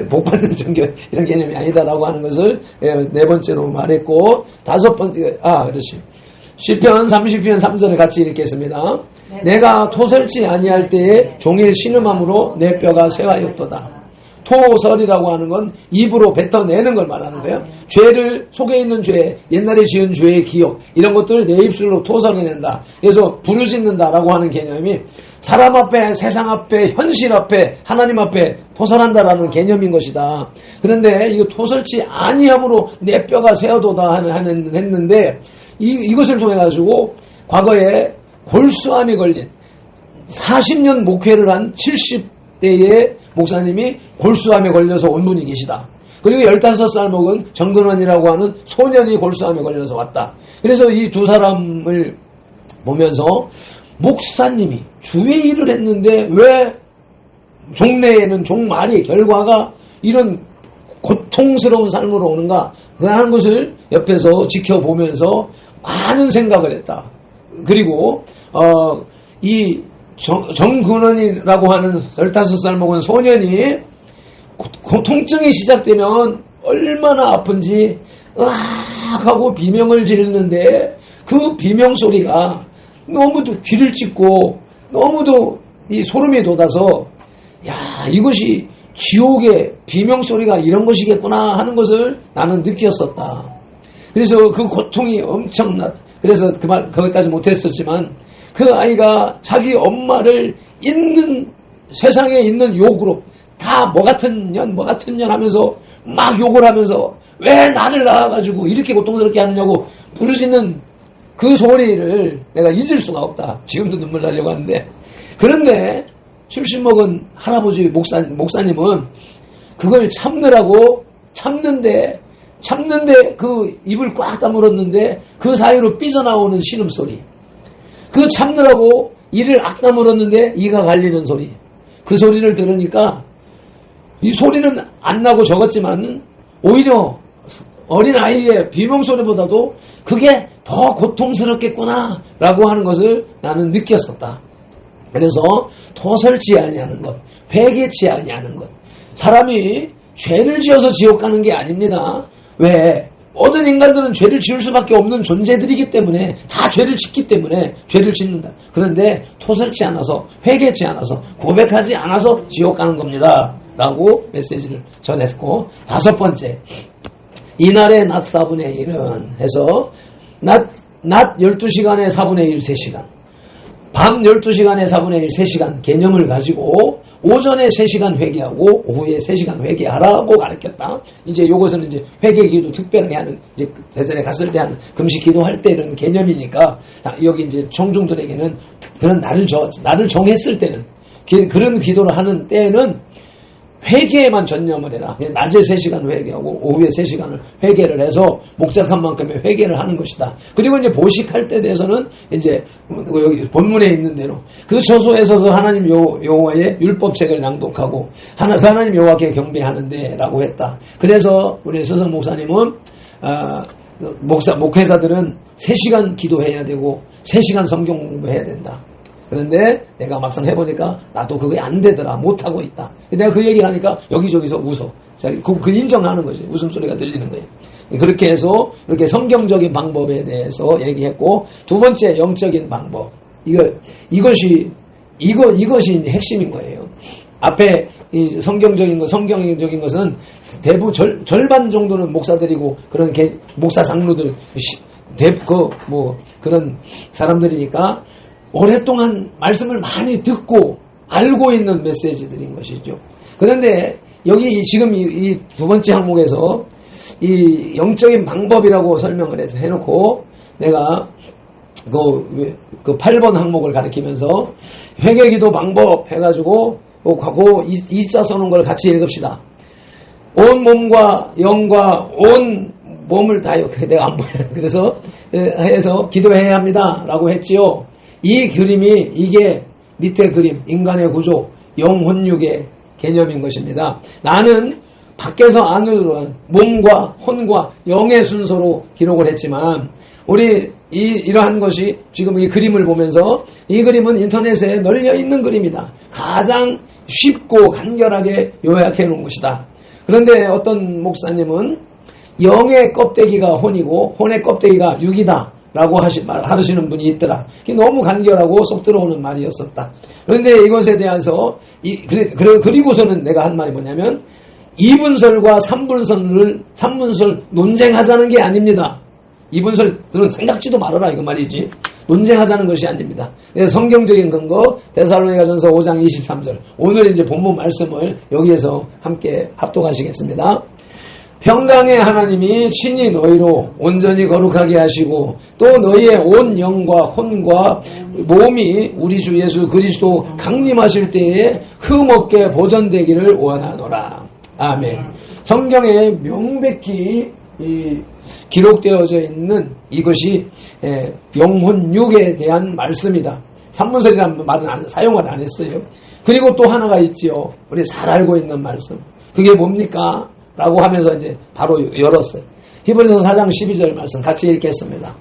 복받는 종교 이런 개념이 아니다라고 하는 것을 4번째로 말했고, 5번째 그렇지. 시편 30편 3절을 같이 읽겠습니다. 내가 토설치 아니할 때에 종일 신음함으로 내 뼈가 쇠하였도다. 토설이라고 하는 건 입으로 뱉어내는 걸 말하는 거예요. 죄를, 속에 있는 죄, 옛날에 지은 죄의 기억, 이런 것들을 내 입술로 토설해낸다. 그래서 부르짖는다라고 하는 개념이 사람 앞에, 세상 앞에, 현실 앞에, 하나님 앞에 토설한다라는 개념인 것이다. 그런데 이거 토설치 아니함으로 내 뼈가 쇠어도다 했는데, 이것을 통해가지고 과거에 골수암에 걸린 40년 목회를 한 70대의 목사님이 골수암에 걸려서 온 분이 계시다. 그리고 15살 먹은 정근원이라고 하는 소년이 골수암에 걸려서 왔다. 그래서 이 두 사람을 보면서 목사님이 주의 일을 했는데 왜 종래에는 종말이 결과가 이런 고통스러운 삶으로 오는가 하는 것을 옆에서 지켜보면서 많은 생각을 했다. 그리고 이 정근원이라고 하는 15살 먹은 소년이 통증이 시작되면 얼마나 아픈지 으악 하고 비명을 지르는데 그 비명 소리가 너무도 귀를 찢고 너무도 이 소름이 돋아서 이것이 지옥의 비명 소리가 이런 것이겠구나 하는 것을 나는 느꼈었다. 그래서 그 고통이 엄청나. 그래서 거기까지 못했었지만 그 아이가 자기 엄마를 세상에 있는 욕으로 다 뭐 같은 년 하면서 막 욕을 하면서 왜 나를 낳아가지고 이렇게 고통스럽게 하느냐고 부르짖는 그 소리를 내가 잊을 수가 없다. 지금도 눈물 나려고 하는데, 그런데 70 먹은 할아버지 목사님은 그걸 참는데 그 입을 꽉 다물었는데 그 사이로 삐져나오는 신음소리, 그 참느라고 이를 악 다물었는데 이가 갈리는 소리, 그 소리를 들으니까 이 소리는 안 나고 적었지만 오히려 어린아이의 비명소리보다도 그게 더 고통스럽겠구나 라고 하는 것을 나는 느꼈었다. 그래서 토설치 아니하는 것, 회개치 아니하는 것, 사람이 죄를 지어서 지옥 가는 게 아닙니다. 왜? 모든 인간들은 죄를 지을 수밖에 없는 존재들이기 때문에 다 죄를 짓기 때문에 죄를 짓는다. 그런데 토설치 않아서, 회개치 않아서, 고백하지 않아서 지옥 가는 겁니다 라고 메시지를 전했고, 5번째, 이날의 낮 4분의 1은 해서 낮 12시간에 4분의 1 3시간, 밤 12시간에 4분의 1 3시간 개념을 가지고 오전에 3시간 회개하고 오후에 3시간 회개하라고 가르쳤다. 이제 요것은 이제 회개기도 특별하게 하는, 이제 대전에 갔을 때 하는 금식 기도할 때 이런 개념이니까, 여기 이제 청중들에게는 그런 날을 정했을 때는, 그런 기도를 하는 때는 회개에만 전념을 해라. 낮에 3시간 회개하고 오후에 3시간을 회개를 해서 목적한 만큼의 회개를 하는 것이다. 그리고 이제 보식할 때 대해서는 이제 여기 본문에 있는 대로 그 처소에 서서 하나님 여호와의 율법책을 낭독하고 하나님 여호와께 경배하는데 라고 했다. 그래서 우리 서성 목사님은 목회자들은 3시간 기도해야 되고 3시간 성경 공부해야 된다. 그런데 내가 막상 해보니까 나도 그게 안 되더라. 못하고 있다. 내가 그 얘기를 하니까 여기저기서 웃어. 그 인정하는 거지. 웃음소리가 들리는 거예요. 그렇게 해서 이렇게 성경적인 방법에 대해서 얘기했고, 2번째 영적인 방법. 이것이 이제 핵심인 거예요. 앞에 이 성경적인 것은 대부분 절반 정도는 목사들이고 그런 목사 장로들 그런 사람들이니까 오랫동안 말씀을 많이 듣고 알고 있는 메시지들인 것이죠. 그런데 여기 지금 이 두 번째 항목에서 이 영적인 방법이라고 설명을 해서 해놓고 내가 그 8번 항목을 가리키면서 회개기도 방법 해가지고 그 이자 써놓은 걸 같이 읽읍시다. 온 몸과 영과 온 몸을 다요. 내가 안 보여요. 그래서 해서 기도해야 합니다 라고 했지요. 이 그림이 이게 밑에 그림 인간의 구조 영혼육의 개념인 것입니다. 나는 밖에서 안으로 몸과 혼과 영의 순서로 기록을 했지만 우리 이러한 것이 지금 이 그림을 보면서 이 그림은 인터넷에 널려 있는 그림이다. 가장 쉽고 간결하게 요약해 놓은 것이다. 그런데 어떤 목사님은 영의 껍데기가 혼이고 혼의 껍데기가 육이다 라고 하시는 분이 있더라. 너무 간결하고 쏙 들어오는 말이었었다. 그런데 이것에 대해서 그리고서는 내가 한 말이 뭐냐면 2분설과 3분설 논쟁하자는 게 아닙니다. 2분설들은 생각지도 말아라 이거 말이지. 논쟁하자는 것이 아닙니다. 성경적인 근거 데살로니가전서 5장 23절 오늘 이제 본문 말씀을 여기에서 함께 합독하시겠습니다. 평강의 하나님이 친히 너희로 온전히 거룩하게 하시고 또 너희의 온 영과 혼과 몸이 우리 주 예수 그리스도 강림하실 때에 흠없게 보존되기를 원하노라. 아멘. 성경에 명백히 기록되어져 있는 이것이 영혼육에 대한 말씀이다. 삼문설이라는 말은 사용을 안 했어요. 그리고 또 하나가 있지요. 우리 잘 알고 있는 말씀. 그게 뭡니까? 라고 하면서 이제 바로 열었어요. 히브리서 4장 12절 말씀 같이 읽겠습니다.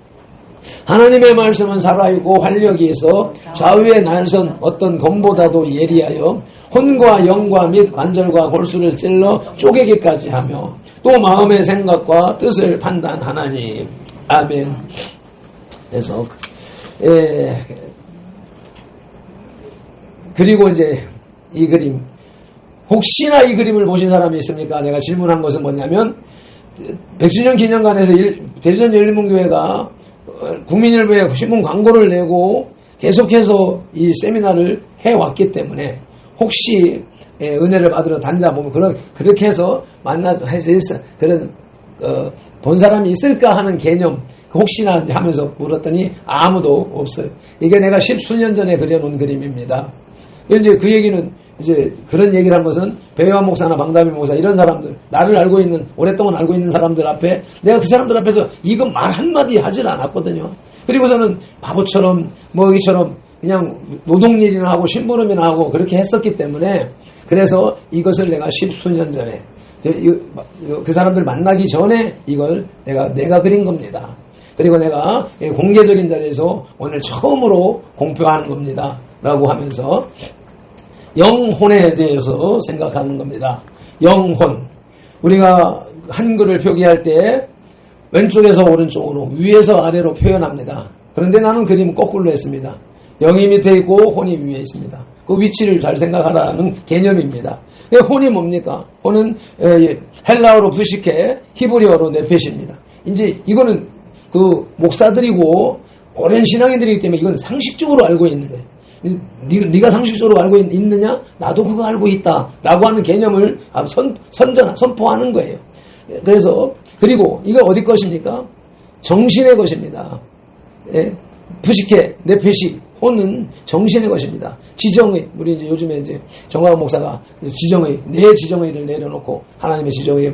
하나님의 말씀은 살아있고 활력이 있어 좌우에 날선 어떤 검보다도 예리하여 혼과 영과 및 관절과 골수를 찔러 쪼개기까지 하며 또 마음의 생각과 뜻을 판단하나니. 아멘. 그래서 그리고 이제 이 그림 혹시나 이 그림을 보신 사람이 있습니까? 내가 질문한 것은 뭐냐면 100주년 기념관에서 대전 열린문교회가 국민일보에 신문 광고를 내고 계속해서 이 세미나를 해왔기 때문에 혹시 은혜를 받으러 다니다 보면 그렇게 해서 그런 본 사람이 있을까 하는 개념 혹시나 이제 하면서 물었더니 아무도 없어요. 이게 내가 10수년 전에 그려놓은 그림입니다. 이제 그 얘기는 이제 그런 얘기를 한 것은 배요한 목사나 방다미 목사 이런 사람들 나를 알고 있는 오랫동안 알고 있는 사람들 앞에 내가 그 사람들 앞에서 이거 말 한마디 하질 않았거든요. 그리고서는 바보처럼 이처럼 그냥 노동일이나 하고 심부름이나 하고 그렇게 했었기 때문에 그래서 이것을 내가 10수년 전에 그 사람들 만나기 전에 이걸 내가 그린 겁니다. 그리고 내가 공개적인 자리에서 오늘 처음으로 공표하는 겁니다. 라고 하면서 영혼에 대해서 생각하는 겁니다. 영혼. 우리가 한글을 표기할 때 왼쪽에서 오른쪽으로 위에서 아래로 표현합니다. 그런데 나는 그림 거꾸로 했습니다. 영이 밑에 있고 혼이 위에 있습니다. 그 위치를 잘 생각하라는 개념입니다. 혼이 뭡니까? 혼은 헬라어로 부시케, 히브리어로 네페시입니다. 이제 이거는 그 목사들이고 오랜 신앙인들이기 때문에 이건 상식적으로 알고 있는 거예요. 네가 상식적으로 알고 있느냐? 나도 그거 알고 있다 라고 하는 개념을 선포하는 거예요. 그래서 그리고 이거 어디 것입니까? 정신의 것입니다. 부시케, 네페시, 혼은 정신의 것입니다. 지정의, 우리 이제 요즘에 이제 정광훈 목사가 지정의, 내 지정의를 내려놓고 하나님의 지정의에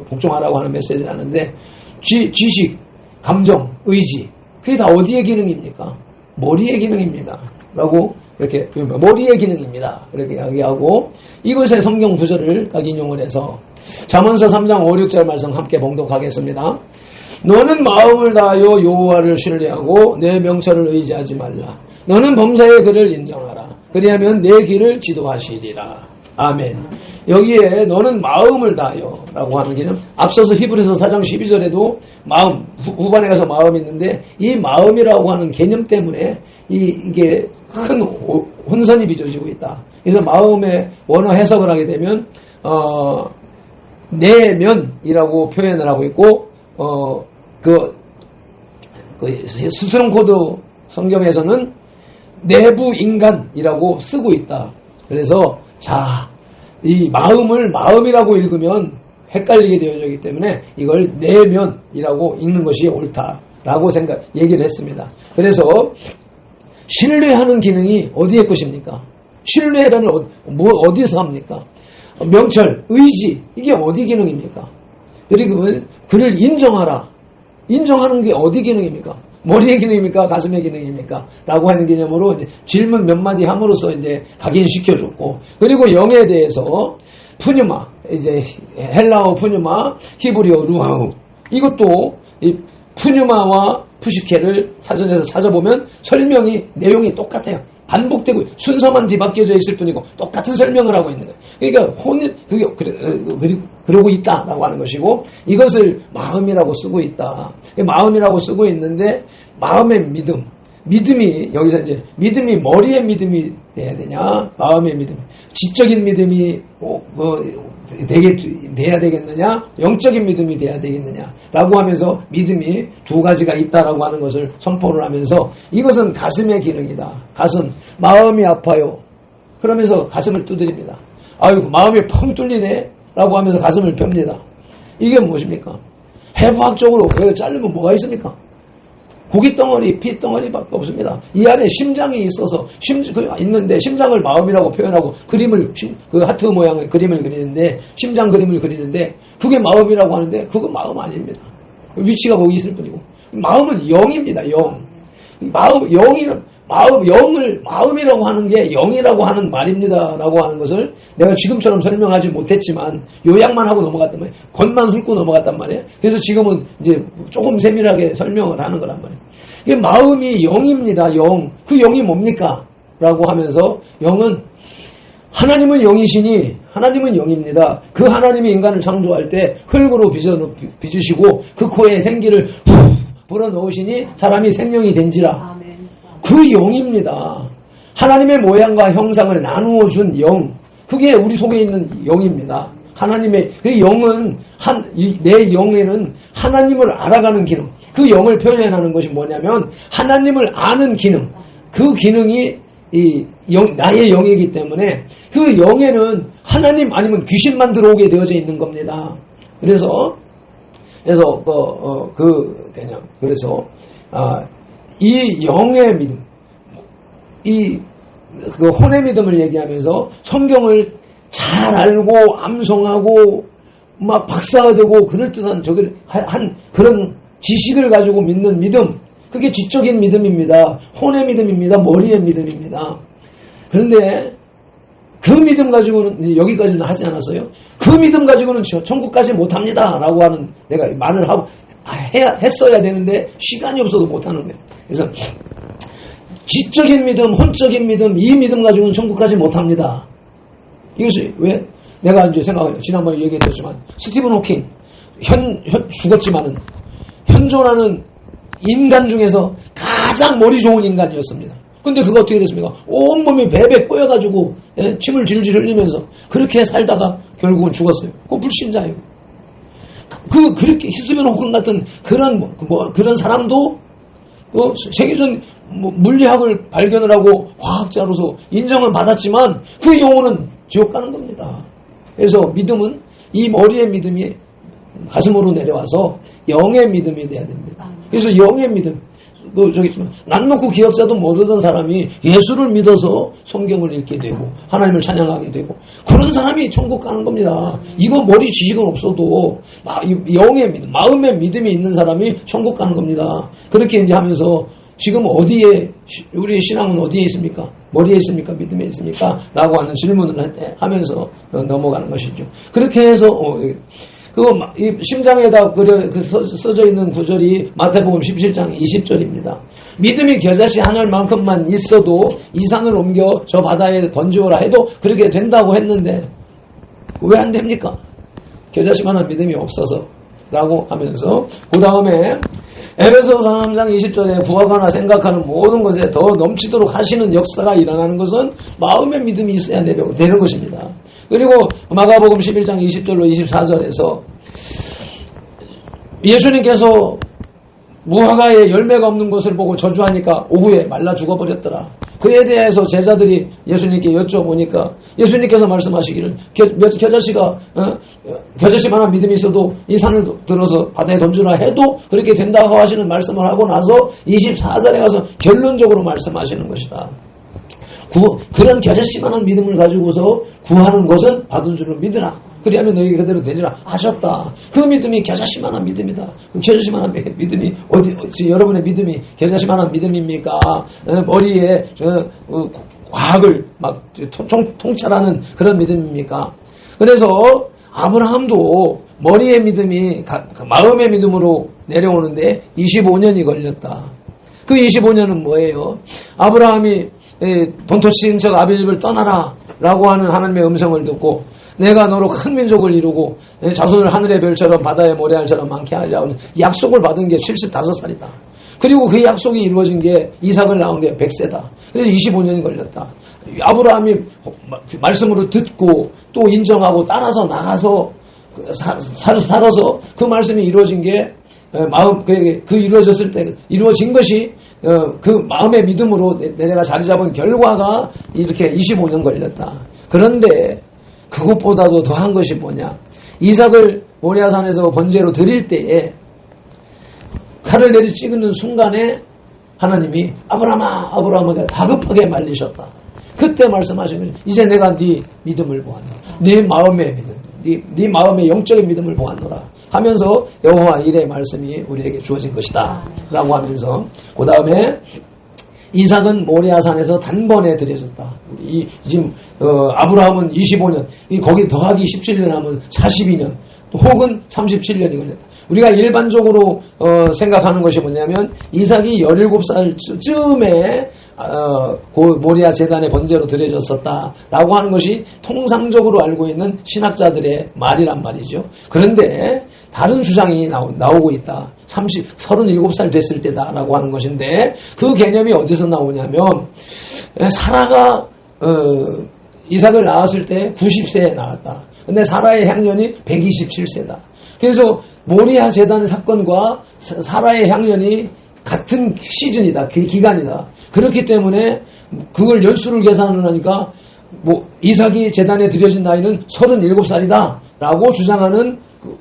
복종하라고 하는 메시지를 하는데 지식, 감정, 의지, 그게 다 어디의 기능입니까? 머리의 기능입니다. 라고 이렇게 머리의 기능입니다. 이렇게 이야기하고 이것의 성경 구절을 딱 인용을 해서 잠언서 3장 5, 6절 말씀 함께 봉독하겠습니다. 너는 마음을 다하여 여호와를 신뢰하고 내 명철을 의지하지 말라. 너는 범사의 그를 인정하라. 그리하면 내 길을 지도하시리라. 아멘. 여기에 너는 마음을 다하여 라고 하는 개념, 앞서서 히브리서 4장 12절에도 마음, 후반에 가서 마음이 있는데 이 마음이라고 하는 개념 때문에 이게 큰 혼선이 빚어지고 있다. 그래서 마음의 원어 해석을 하게 되면 내면이라고 표현을 하고 있고 스트롱 코드 성경에서는 내부 인간이라고 쓰고 있다. 그래서 자, 이 마음을 마음이라고 읽으면 헷갈리게 되어져 있기 때문에 이걸 내면이라고 읽는 것이 옳다라고 얘기를 했습니다. 그래서 신뢰하는 기능이 어디에 것입니까? 신뢰라는 어디서 합니까? 명철, 의지, 이게 어디 기능입니까? 그리고 그를 인정하라. 인정하는 게 어디 기능입니까? 머리의 기능입니까? 가슴의 기능입니까? 라고 하는 개념으로 이제 질문 몇 마디 함으로써 이제 각인시켜줬고, 그리고 영에 대해서 푸뉴마, 이제 헬라어 푸뉴마, 히브리어 루하우, 이것도 이 푸뉴마와 푸시케를 사전에서 찾아보면 설명이 내용이 똑같아요. 반복되고 순서만 뒤바뀌어져 있을 뿐이고 똑같은 설명을 하고 있는 거예요. 그러니까 그게 그러고 있다라고 하는 것이고, 이것을 마음이라고 쓰고 있다. 마음이라고 쓰고 있는데, 마음의 믿음이 여기서 이제 믿음이 머리의 믿음이 돼야 되냐, 마음의 믿음, 지적인 믿음이 돼야 되겠느냐, 영적인 믿음이 돼야 되겠느냐라고 하면서 믿음이 두 가지가 있다라고 하는 것을 선포를 하면서, 이것은 가슴의 기능이다. 가슴, 마음이 아파요. 그러면서 가슴을 두드립니다. 아이고, 마음이 펑 뚫리네 라고 하면서 가슴을 펴니다. 이게 무엇입니까? 해부학적으로 그거 자르면 뭐가 있습니까? 고깃덩어리, 피덩어리밖에 없습니다. 이 안에 심장이 있어서 있는데, 심장을 마음이라고 표현하고 그림을, 그 하트 모양의 그림을 그리는데, 심장 그림을 그리는데, 그게 마음이라고 하는데 그건 마음 아닙니다. 위치가 거기 있을 뿐이고, 마음은 영입니다. 영. 영을 마음이라고 하는 게 영이라고 하는 말입니다라고 하는 것을 내가 지금처럼 설명하지 못했지만 요약만 하고 넘어갔단 말이에요. 겉만 훑고 넘어갔단 말이에요. 그래서 지금은 이제 조금 세밀하게 설명을 하는 거란 말이에요. 이게 마음이 영입니다. 영. 그 영이 뭡니까? 라고 하면서, 영은 하나님은 영이시니 하나님은 영입니다. 그 하나님이 인간을 창조할 때 흙으로 빚으시고 그 코에 생기를 불어넣으시니 사람이 생명이 된지라. 그 영입니다. 하나님의 모양과 형상을 나누어 준 영. 그게 우리 속에 있는 영입니다. 하나님의, 그 영은, 내 영에는 하나님을 알아가는 기능. 그 영을 표현하는 것이 뭐냐면, 하나님을 아는 기능. 그 기능이 나의 영이기 때문에, 그 영에는 하나님 아니면 귀신만 들어오게 되어져 있는 겁니다. 그래서 이 영의 믿음, 그 혼의 믿음을 얘기하면서 성경을 잘 알고 암송하고 막 박사가 되고 그럴듯한 그런 지식을 가지고 믿는 믿음, 그게 지적인 믿음입니다. 혼의 믿음입니다. 머리의 믿음입니다. 그런데 그 믿음 가지고는, 여기까지는 하지 않았어요. 그 믿음 가지고는 천국까지 못합니다 라고 하는, 내가 말을 했어야 되는데 시간이 없어서 못하는 거예요. 그래서 지적인 믿음, 혼적인 믿음, 이 믿음 가지고는 천국까지 못합니다. 이것이 왜? 내가 이제 지난번에 얘기했지만, 스티븐 호킹, 죽었지만은 현존하는 인간 중에서 가장 머리 좋은 인간이었습니다. 근데 그거 어떻게 됐습니까? 온몸이 베베 꼬여가지고 침을 질질 흘리면서 그렇게 살다가 결국은 죽었어요. 그거 불신자예요. 그렇게 스티븐 호킹 같은 그런 사람도 세계적 물리학을 발견을 하고 과학자로서 인정을 받았지만 그 영혼은 지옥 가는 겁니다. 그래서 믿음은 이 머리의 믿음이 가슴으로 내려와서 영의 믿음이 돼야 됩니다. 그래서 영의 믿음, 남놓고 기억자도 모르던 사람이 예수를 믿어서 성경을 읽게 되고 하나님을 찬양하게 되고 그런 사람이 천국 가는 겁니다. 이거 머리 지식은 없어도 영의 믿음, 마음의 믿음이 있는 사람이 천국 가는 겁니다. 그렇게 이제 하면서 지금 어디에, 우리의 신앙은 어디에 있습니까? 머리에 있습니까? 믿음에 있습니까? 라고 하는 질문을 하면서 넘어가는 것이죠. 그렇게 해서 이 심장에다 써져 있는 구절이 마태복음 17장 20절입니다. 믿음이 겨자씨 한 알만큼만 있어도 이 산을 옮겨 저 바다에 던지오라 해도 그렇게 된다고 했는데 왜 안 됩니까? 겨자씨만한 믿음이 없어서 라고 하면서, 그 다음에 에베소서 3장 20절에 구하거나 생각하는 모든 것에 더 넘치도록 하시는 역사가 일어나는 것은 마음의 믿음이 있어야 되는 것입니다. 그리고 마가복음 11장 20절로 24절에서 예수님께서 무화과에 열매가 없는 것을 보고 저주하니까 오후에 말라 죽어버렸더라. 그에 대해서 제자들이 예수님께 여쭤보니까 예수님께서 말씀하시기를 겨자씨만한 믿음이 있어도 이 산을 들어서 바다에 던지라 해도 그렇게 된다고 하시는 말씀을 하고 나서 24절에 가서 결론적으로 말씀하시는 것이다. 그런 겨자씨만한 믿음을 가지고서 구하는 것은 받은 줄을 믿으라. 그리하면 너희에게 그대로 되리라 하셨다. 그 믿음이 겨자씨만한 믿음이다. 그 겨자씨만한 믿음이 여러분의 믿음이 겨자씨만한 믿음입니까? 머리에 과학을 막 통찰하는 그런 믿음입니까? 그래서 아브라함도 머리의 믿음이 마음의 믿음으로 내려오는데 25년이 걸렸다. 그 25년은 뭐예요? 아브라함이 본토 친척 아비 집을 떠나라 라고 하는 하나님의 음성을 듣고 내가 너로 큰 민족을 이루고 자손을 하늘의 별처럼 바다의 모래알처럼 많게 하려는 약속을 받은 게 75살이다. 그리고 그 약속이 이루어진 게 이삭을 낳은 게 100세다. 그래서 25년이 걸렸다. 아브라함이 말씀으로 듣고 또 인정하고 따라서 나가서 살아서 그 말씀이 이루어진 게 이루어졌을 때 이루어진 것이 그 마음의 믿음으로 내가 자리 잡은 결과가 이렇게 25년 걸렸다. 그런데 그것보다도 더한 것이 뭐냐? 이삭을 모리아산에서 번제로 드릴 때에 칼을 내리 찍는 순간에 하나님이 아브라함아 다급하게 말리셨다. 그때 말씀하신 거죠. 이제 내가 네 믿음을 보았노라. 네 마음의 믿음, 네 마음의 영적인 믿음을 보았노라 하면서 여호와 일의 말씀이 우리에게 주어진 것이다 라고 하면서 그 다음에 이삭은 모리아산에서 단번에 드려졌다. 지금 아브라함은 25년, 거기 더하기 17년 하면 42년, 혹은 37년이 걸렸다. 우리가 일반적으로 생각하는 것이 뭐냐면 이삭이 17살쯤에 그 모리아 제단의 번제로 드려졌었다라고 하는 것이 통상적으로 알고 있는 신학자들의 말이란 말이죠. 그런데 다른 주장이 나오고 있다. 37살 됐을 때다라고 하는 것인데 그 개념이 어디서 나오냐면 사라가 이삭을 낳았을 때 90세에 낳았다. 근데 사라의 향년이 127세다. 그래서 모리아 제단의 사건과 사라의 향년이 같은 시즌이다. 기간이다. 그렇기 때문에 그걸 연수를 계산을 하니까 이삭이 제단에 드려진 나이는 37살이다 라고 주장하는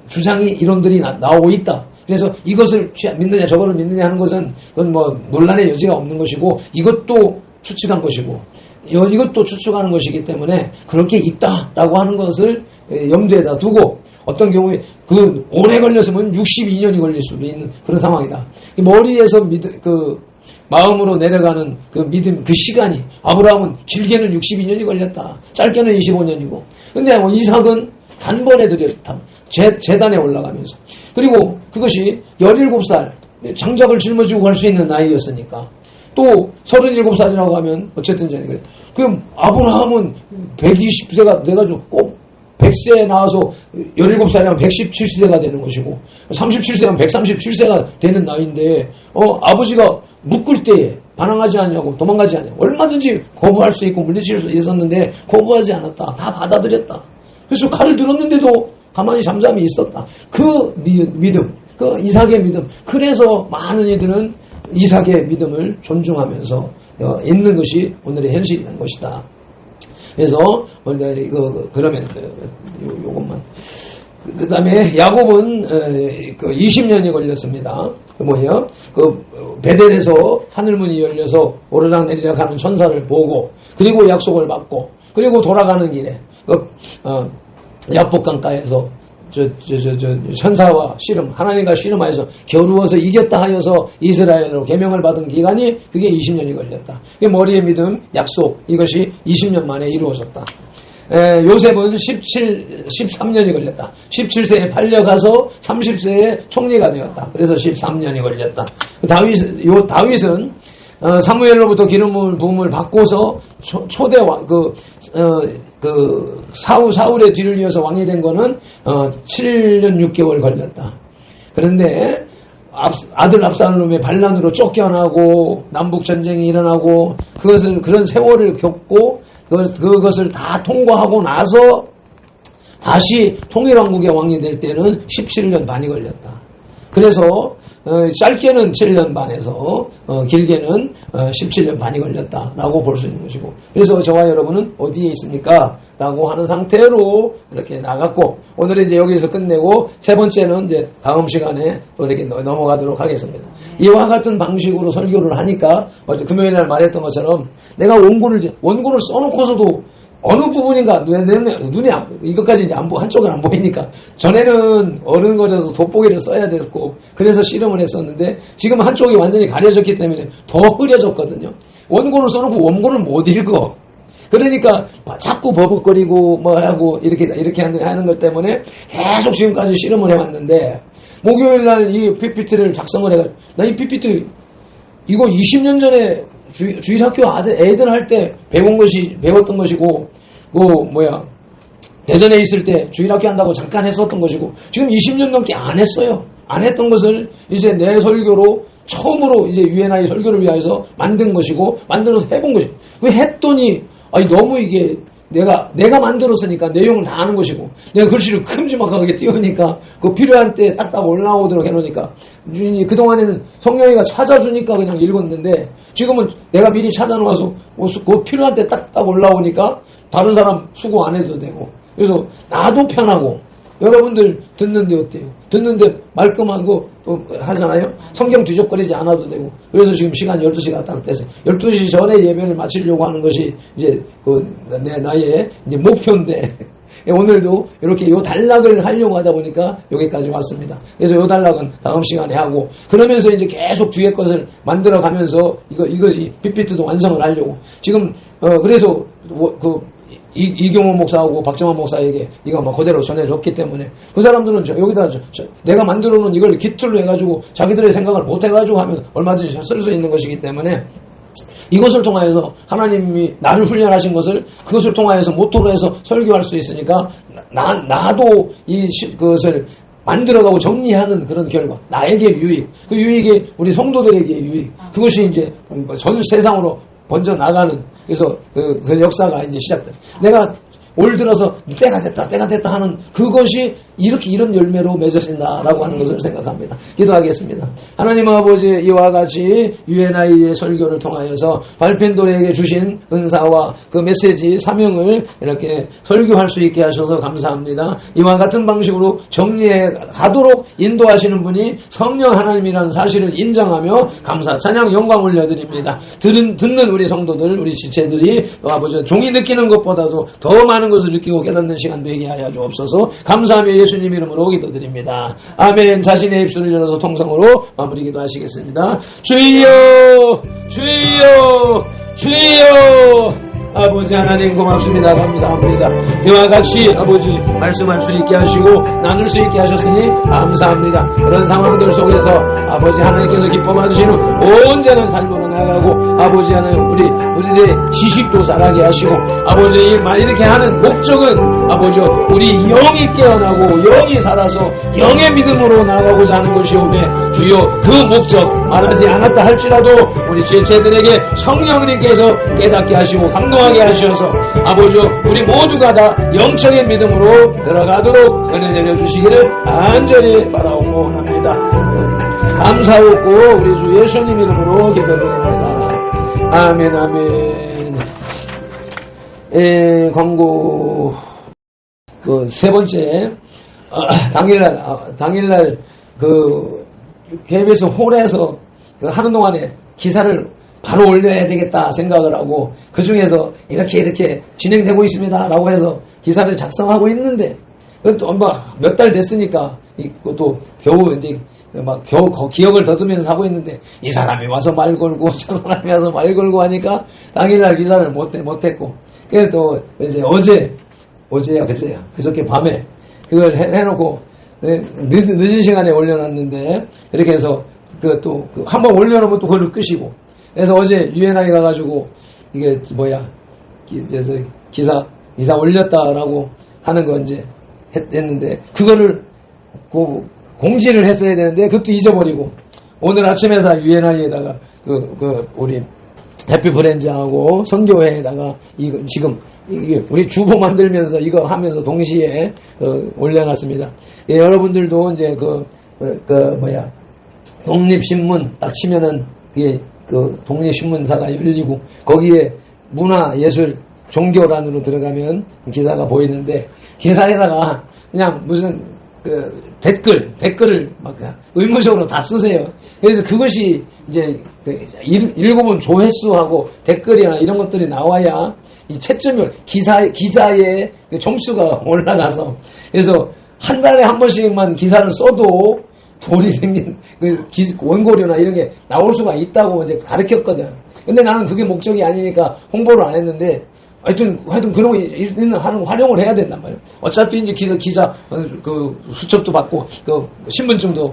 주장이 이론들이 나오고 있다. 그래서 이것을 믿느냐 저거를 믿느냐 하는 것은 그건 논란의 여지가 없는 것이고 이것도 추측한 것이고 이것도 추측하는 것이기 때문에 그렇게 있다라고 하는 것을 염두에다 두고 어떤 경우에 오래 걸렸으면 62년이 걸릴 수도 있는 그런 상황이다. 머리에서 마음으로 내려가는 그 믿음, 그 시간이 아브라함은 길게는 62년이 걸렸다. 짧게는 25년이고. 근데 이삭은 단번에 드렸다. 제단에 올라가면서. 그리고 그것이 17살 장작을 짊어지고 갈 수 있는 나이였으니까. 또 37살이라고 하면 어쨌든 전에 그래. 그럼 아브라함은 120세가 돼가지고 꼭 100세에 나와서 17살이면 117세가 되는 것이고 37세면 137세가 되는 나이인데 아버지가 묶을 때에 반항하지 않냐고 도망가지 않냐고 얼마든지 거부할 수 있고 물리칠 수 있었는데 거부하지 않았다. 다 받아들였다. 그래서 칼을 들었는데도 가만히 잠잠히 있었다. 그 믿음, 그 이삭의 믿음. 그래서 많은 이들은 이삭의 믿음을 존중하면서 있는 것이 오늘의 현실이라는 것이다. 그래서 그러면 요것만 그 다음에 야곱은 20년이 걸렸습니다. 뭐예요? 베델에서 하늘문이 열려서 오르락 내리락 하는 천사를 보고 그리고 약속을 받고 그리고 돌아가는 길에 야복강가에서 천사와 씨름 하나님과 씨름하여서 겨루어서 이겼다 하여서 이스라엘로 계명을 받은 기간이 그게 20년이 걸렸다. 머리의 믿음 약속 이것이 20년 만에 이루어졌다. 요셉은 13년이 걸렸다. 17세에 팔려가서 30세에 총리가 되었다. 그래서 13년이 걸렸다. 다윗은 사무엘로부터 기름 부음을 받고서 초대 사울의 뒤를 이어서 왕이 된 거는 7년 6개월 걸렸다. 그런데 아들 압살롬의 반란으로 쫓겨나고 남북 전쟁이 일어나고 그런 세월을 겪고 그것을 다 통과하고 나서 다시 통일왕국의 왕이 될 때는 17년 반이 걸렸다. 그래서 짧게는 7년 반에서 길게는 17년 반이 걸렸다라고 볼 수 있는 것이고, 그래서 저와 여러분은 어디에 있습니까? 라고 하는 상태로 이렇게 나갔고, 오늘은 이제 여기서 끝내고 세 번째는 이제 다음 시간에 또 이렇게 넘어가도록 하겠습니다. 이와 같은 방식으로 설교를 하니까 어제 금요일 날 말했던 것처럼 내가 원고를 써놓고서도 어느 부분인가 눈에 이것까지 이제 한쪽은 안 보이니까, 전에는 어른거려서 돋보기를 써야 됐고 그래서 씨름을 했었는데 지금 한쪽이 완전히 가려졌기 때문에 더 흐려졌거든요. 원고를 써놓고 원고를 못 읽어. 그러니까 자꾸 버벅거리고 뭐하고 이렇게 하는 것 때문에 계속 지금까지 씨름을 해왔는데, 목요일 날 이 PPT를 작성을 해가지고, 나 이 PPT 이거 20년 전에 주일학교 애들 할 때 배웠던 것이고, 대전에 있을 때 주일학교 한다고 잠깐 했었던 것이고, 지금 20년 넘게 안 했어요. 안 했던 것을 이제 내 설교로 처음으로 이제 UNI 설교를 위해서 만든 것이고, 만들어서 해본 것이고, 왜 했더니, 너무 이게 내가 만들었으니까 내용을 다 아는 것이고, 내가 글씨를 큼지막하게 띄우니까 그 필요한 때 딱딱 올라오도록 해놓으니까, 그동안에는 성령이가 찾아주니까 그냥 읽었는데, 지금은 내가 미리 찾아놓아서 그 필요한 때 딱딱 올라오니까 다른 사람 수고 안 해도 되고, 그래서 나도 편하고, 여러분들 듣는데 어때요? 듣는데 말끔하고 하잖아요? 성경 뒤적거리지 않아도 되고. 그래서 지금 시간 12시가 딱 돼서 12시 전에 예배를 마치려고 하는 것이 이제 나의 이제 목표인데, 오늘도 이렇게 요 단락을 하려고 하다 보니까 여기까지 왔습니다. 그래서 요 단락은 다음 시간에 하고, 그러면서 이제 계속 뒤에 것을 만들어 가면서 이 PPT도 완성을 하려고. 지금, 그래서 이경호 목사하고 박정환 목사에게 이거 막 그대로 전해줬기 때문에, 그 사람들은 여기다 내가 만들어 놓은 이걸 기틀로 해가지고 자기들의 생각을 못 해가지고 하면 얼마든지 쓸 수 있는 것이기 때문에, 이것을 통하여서 하나님이 나를 훈련하신 것을 그것을 통하여서 모토로 해서 설교할 수 있으니까, 나도 그것을 만들어가고 정리하는 그런 결과, 나에게 유익, 그 유익이 우리 성도들에게 유익, 그것이 이제 전 세상으로 번져 나가는, 그래서 그 역사가 이제 시작돼. 내가 올 들어서 때가 됐다 하는 그것이 이런 열매로 맺어진다라고 하는 것을 생각합니다. 기도하겠습니다. 하나님 아버지, 이와 같이 UNI의 설교를 통하여서 발펜도에게 주신 은사와 그 메시지 사명을 이렇게 설교할 수 있게 하셔서 감사합니다. 이와 같은 방식으로 정리해 가도록 인도하시는 분이 성령 하나님이라는 사실을 인정하며 감사, 찬양, 영광 올려드립니다. 듣는 우리 성도들, 우리 지체들이 아버지 종이 느끼는 것보다도 더 많은 것을 느끼고 깨닫는 시간 되게 하여 주옵소서. 감사하며 예수님 이름으로 기도드립니다. 아멘. 자신의 입술을 열어서 통성으로 마무리 기도하시겠습니다. 주여, 주여, 주여. 아버지 하나님 고맙습니다. 감사합니다. 이와 같이 아버지 말씀할 수 있게 하시고 나눌 수 있게 하셨으니 감사합니다. 그런 상황들 속에서 아버지 하나님께서 기뻐 받으시는 온전한 삶으로 나가고, 아버지 하나님 우리들의 지식도 자라게 하시고, 아버지 이렇게 하는 목적은 아버지 우리 영이 깨어나고 영이 살아서 영의 믿음으로 나가고자 하는 것이오매, 주여 그 목적 말하지 않았다 할지라도 우리 지체들에게 성령님께서 깨닫게 하시고 감동하게 하셔서 아버지 우리 모두가 다 영적인 믿음으로 들어가도록 은혜 내려주시기를 간절히 바라옵고 합니다. 감사하고 우리 주 예수님 이름으로 기도드립니다. 아멘, 아멘. 광고 세 번째, 당일날 KBS 홀에서 하는 동안에 기사를 바로 올려야 되겠다 생각을 하고, 그 중에서 이렇게 진행되고 있습니다 라고 해서 기사를 작성하고 있는데, 또 몇 달 됐으니까 또 겨우 이제 겨우 기억을 더듬으면서 하고 있는데, 이 사람이 와서 말 걸고 저 사람이 와서 말 걸고 하니까 당일날 기사를 못했고, 그래서 또 이제 그저께 밤에 그걸 해놓고 늦은 시간에 올려놨는데, 이렇게 해서 한번 올려놓으면 또 그걸 끄시고, 그래서 어제 UNI 가가지고 이게 기사 올렸다라고 하는 거 이제 했는데, 그거를 공지를 했어야 되는데 그것도 잊어버리고, 오늘 아침에서 UNI에다가 우리 해피브랜즈하고 선교회에다가 이거 지금 이게 우리 주보 만들면서 이거 하면서 동시에 올려놨습니다. 예, 여러분들도 이제 독립신문 딱 치면은 그게 그 독립신문사가 열리고 거기에 문화예술 종교란으로 들어가면 기사가 보이는데 기사에다가 그냥 무슨 그 댓글을 막 그냥 의무적으로 다 쓰세요. 그래서 그것이 이제 읽어본 조회수하고 댓글이나 이런 것들이 나와야 이 채점을 기자의 그 점수가 올라가서 그래서 한 달에 한 번씩만 기사를 써도 돈이 생긴 그 원고료나 이런 게 나올 수가 있다고 이제 가르쳤거든. 근데 나는 그게 목적이 아니니까 홍보를 안 했는데 하여튼 그런 거 있는 활용을 해야 된단 말이에요. 어차피 이제 기자 그 수첩도 받고 그 신분증도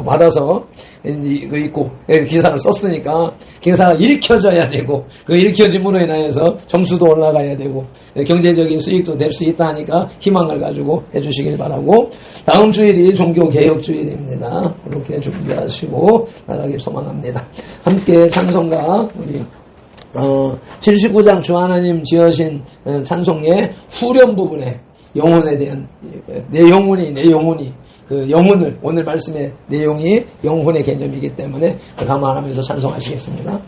받아서 이거 있고 기사를 썼으니까 기사가 읽혀져야 되고 그 읽혀짐으로 인하여서 점수도 올라가야 되고 경제적인 수익도 될 수 있다 하니까 희망을 가지고 해주시길 바라고 다음 주일이 종교개혁주일입니다. 그렇게 준비하시고 나가길 소망합니다. 함께 찬송가 우리 79장 주 하나님 지으신 찬송의 후렴 부분에 영혼에 대한 내 영혼이 그 영혼을 오늘 말씀의 내용이 영혼의 개념이기 때문에 감안하면서 찬송하시겠습니다.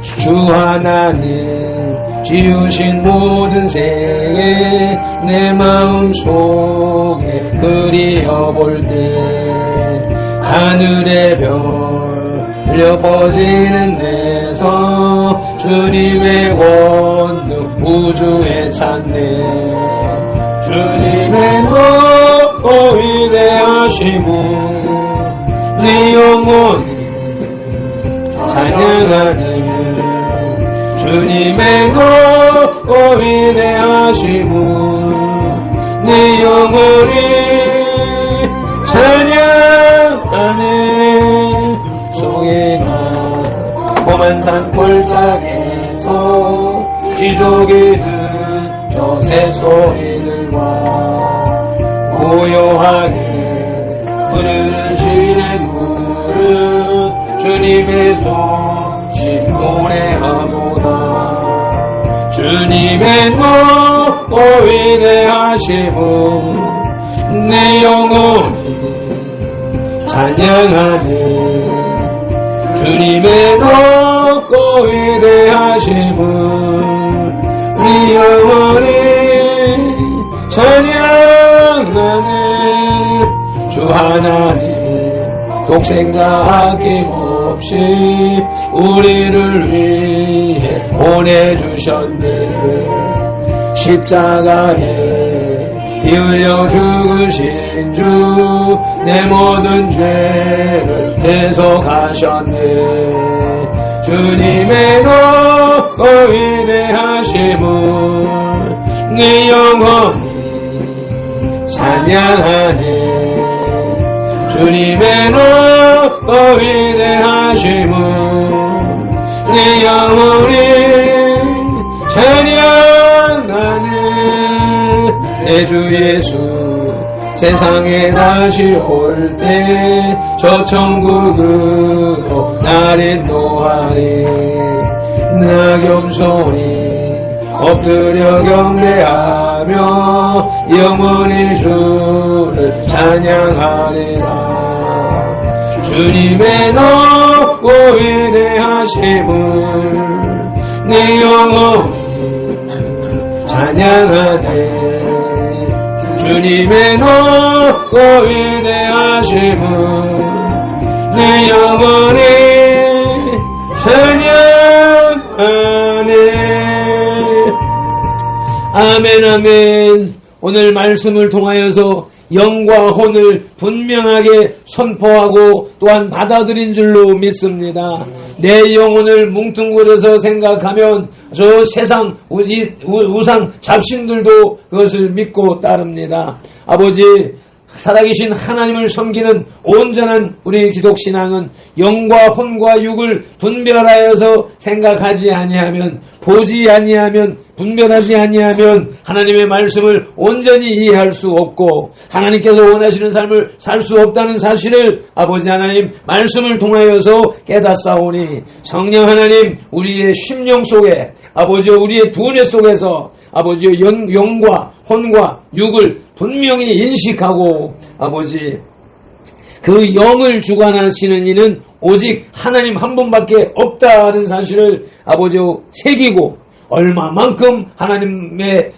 주 하나님 지으신 모든 생에 내 마음속에 그리어볼 때 하늘의 별려 퍼지는 데서 주님의 권능 우주에 찾네 주님의 높고 위대하심은 네 영혼이 찬양하니 주님의 높고 위대하심은 네 영혼이 찬양하네 송이나 험한 산 골짜기에서 지족이는 저 새소리들과 고요하게 흐르는 시냇물은 주님의 솜씨 노래하도다 주님의 높고 위대하심은 내 영혼이 찬양하네 주님의 높고 위대하심은 네 영혼이 찬양하네 주 하나님 독생자 아낌없이 우리를 위해 보내주셨네 십자가에 피 흘려 죽으신 주 내 모든 죄를 대속하셨네 주님의 높고 위대하심은 네 영혼이 찬양하네 주님의 높고 위대하심은 내 영혼이 찬양하네 내 주 예수 세상에 다시 올 때 저 천국으로 날 인도하리 나 겸손히 엎드려 경배하며 영원히 주를 찬양하리라 주님의 높고 위대하심을 내 영혼이 찬양하네 주님의 높고 위대하심은 내 영혼이 찬양하네 아멘 아멘 오늘 말씀을 통하여서 영과 혼을 분명하게 선포하고 또한 받아들인 줄로 믿습니다. 내 영혼을 뭉뚱그려서 생각하면 저 세상 우상 잡신들도 그것을 믿고 따릅니다. 아버지 살아계신 하나님을 섬기는 온전한 우리 기독신앙은 영과 혼과 육을 분별하여서 생각하지 아니하면, 보지 아니하면, 분별하지 아니하면 하나님의 말씀을 온전히 이해할 수 없고 하나님께서 원하시는 삶을 살 수 없다는 사실을 아버지 하나님 말씀을 통하여서 깨닫사오니, 성령 하나님 우리의 심령 속에, 아버지 우리의 두뇌 속에서 아버지 영과 혼과 육을 분명히 인식하고, 아버지 그 영을 주관하시는 이는 오직 하나님 한 분밖에 없다는 사실을 아버지 새기고, 얼마만큼 하나님의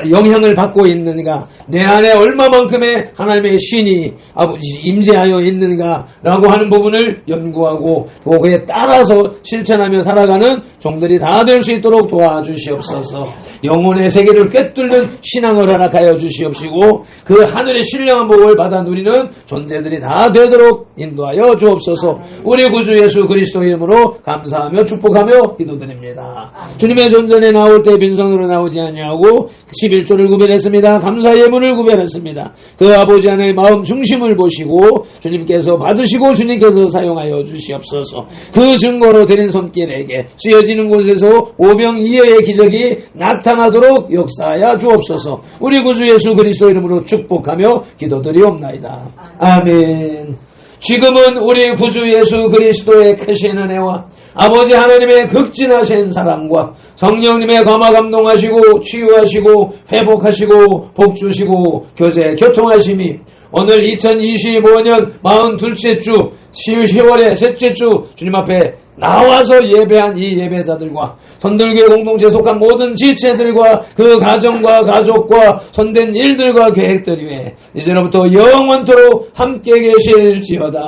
영향을 받고 있는가, 내 안에 얼마만큼의 하나님의 신이 아버지 임재하여 있는가라고 하는 부분을 연구하고 또 그에 따라서 실천하며 살아가는 종들이 다 될 수 있도록 도와주시옵소서. 영혼의 세계를 꿰뚫는 신앙을 허락하여 주시옵시고 그 하늘의 신령한 복을 받아 누리는 존재들이 다 되도록 인도하여 주옵소서. 우리 구주 예수 그리스도 이름으로 감사하며 축복하며 기도드립니다. 주님의 존전에 나올 때 빈손으로 나오지 아니하고 11조를 구별했습니다. 감사의 예물을 구별했습니다. 그 아버지 하나님의 마음 중심을 보시고 주님께서 받으시고 주님께서 사용하여 주시옵소서. 그 증거로 드린 손길에게 쓰여지는 곳에서 오병이어의 기적이 나타나도록 역사하여 주옵소서. 우리 구주 예수 그리스도 이름으로 축복하며 기도드리옵나이다. 아멘. 지금은 우리 구주 예수 그리스도의 크신 은혜와 아버지 하나님의 극진하신 사랑과 성령님의 감화 감동하시고 치유하시고 회복하시고 복주시고 교제 교통하심이 오늘 2025년 42째 주 10월의 셋째 주 주님 앞에 나와서 예배한 이 예배자들과 손들교회 공동체에 속한 모든 지체들과 그 가정과 가족과 손댄 일들과 계획들 위해 이제로부터 영원토록 함께 계실지어다.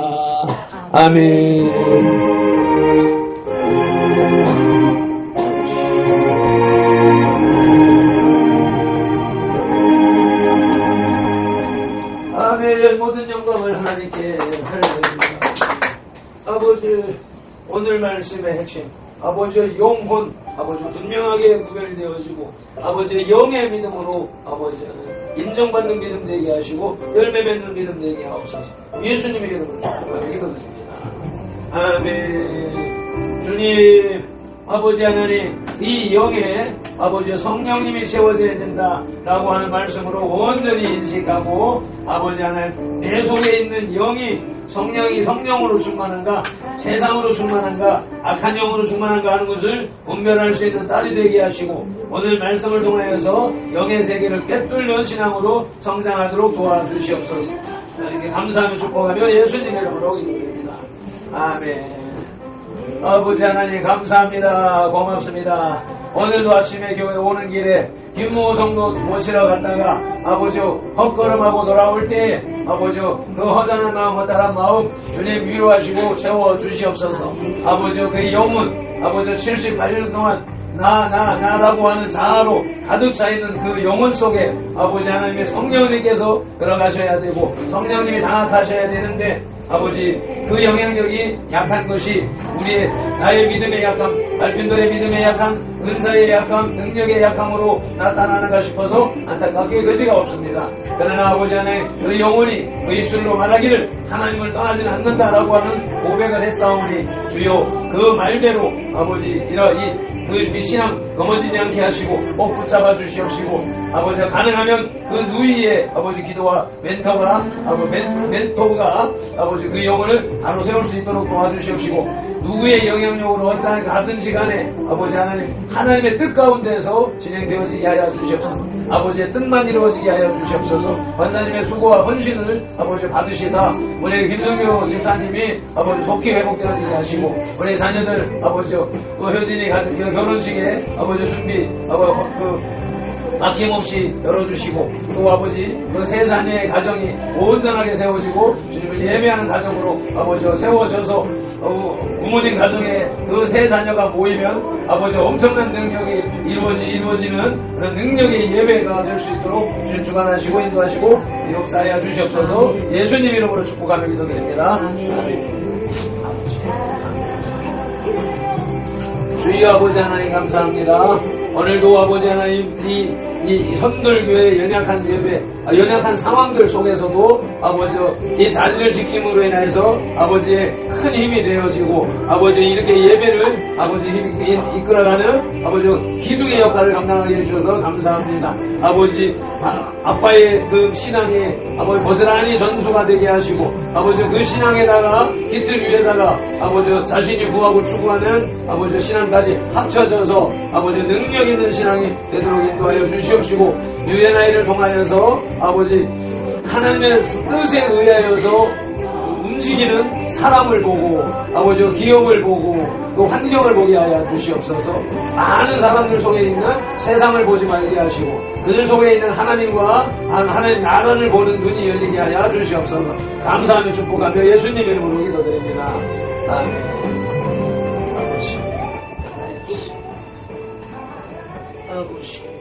아멘. 아멘. 모든 영광을 하나님께 드립니다. 아버지, 오늘 말씀의 핵심, 아버지의 영혼, 아버지 분명하게 구별되어지고 아버지의 영의 믿음으로 아버지는 인정받는 믿음 되게 하시고 열매 맺는 믿음 되게 하옵소서. 예수님의 이름으로 축복하며 기도드립니다. 아멘. 주님, 아버지 하나님, 이 영에 아버지의 성령님이 채워져야 된다라고 하는 말씀으로 온전히 인식하고 아버지 하나님, 내 속에 있는 영이 성령으로 충만한가, 세상으로 충만한가, 악한 영으로 충만한가 하는 것을 분별할 수 있는 딸이 되게 하시고 오늘 말씀을 통하여서 영의 세계를 꿰뚫는 신앙으로 성장하도록 도와주시옵소서. 이렇게 감사하며 축복하며 예수님의 이름으로 기도드립니다. 아멘. 아버지 하나님 감사합니다. 고맙습니다. 오늘도 아침에 교회 오는 길에 김모 성도 모시러 갔다가 아버지 헛걸음하고 돌아올 때 아버지 그 허전한 마음 허탈한 마음 주님 위로하시고 채워주시옵소서. 아버지 그 영혼 아버지 78년 동안 나라고 하는 자아로 가득 차있는 그 영혼 속에 아버지 하나님의 성령님께서 들어가셔야 되고 성령님이 장악하셔야 되는데 아버지 그 영향력이 약한 것이 우리의 나의 믿음의 약함, 발핀들의 믿음의 약함, 은사의 약함, 능력의 약함으로 나타나는가 싶어서 안타깝게 그지가 없습니다. 그러나 아버지 하나님 그 영혼이 그 입술로 말하기를 하나님을 떠나지는 않는다라고 하는 고백을 했사오니 주여 그 말대로 아버지 이 신앙 넘어지지 않게 하시고 꼭 붙잡아 주시옵시고 아버지가 가능하면 그 누이의 아버지 기도와 멘토가 아버지 그 영혼을 바로 세울 수 있도록 도와주시옵시고 누구의 영향력으로 어떠한 가든 시간에 아버지 하나님의 뜻 가운데서 진행되어지게 하여 주시옵소서. 아버지의 뜻만 이루어지게 하여 주시옵소서. 권사님의 수고와 헌신을 아버지 받으시다 우리 김성교 집사님이 아버지 속히 회복되어지게 하시고 우리 자녀들 아버지 그 효진이 결혼식에 아버지 준비 아낌없이 열어주시고 또 아버지 그 세 자녀의 가정이 온전하게 세워지고 주님을 예배하는 가정으로 아버지 세워져서 부모님 가정에 그 세 자녀가 모이면 아버지 엄청난 능력이 이루어지는 그런 능력의 예배가 될 수 있도록 주님 주관하시고 인도하시고 역사하여 주시옵소서. 예수님 이름으로 축복하며 기도드립니다. 주여 아버지 하나님 감사합니다. 오늘도 아버지 하나님 이 선돌교회의 연약한 예배, 연약한 상황들 속에서도 아버지 이 자리를 지킴으로 인해서 아버지의 큰 힘이 되어지고 아버지 이렇게 예배를 아버지 이끌어가는 아버지 기둥의 역할을 감당하게 해주셔서 감사합니다. 아버지 아빠의 그 신앙이 아버지 고스란히 전수가 되게 하시고 아버지 그 신앙에다가 기틀 위에다가 아버지 자신이 구하고 추구하는 아버지 신앙까지 합쳐져서 아버지 능력 있는 신앙이 되도록 인도하여 주시옵시고 유엔아이를 통하여서 아버지 하나님의 뜻에 의하여서 움직이는 사람을 보고 아버지 기업을 보고 또 환경을 보게 하여 주시옵소서. 많은 사람들 속에 있는 세상을 보지 말게 하시고 그들 속에 있는 하나님과 하나님 나라를 보는 눈이 열리게 하여 주시옵소서. 감사하며 축복하며 예수님 이름으로 기도드립니다. 아멘. 아버지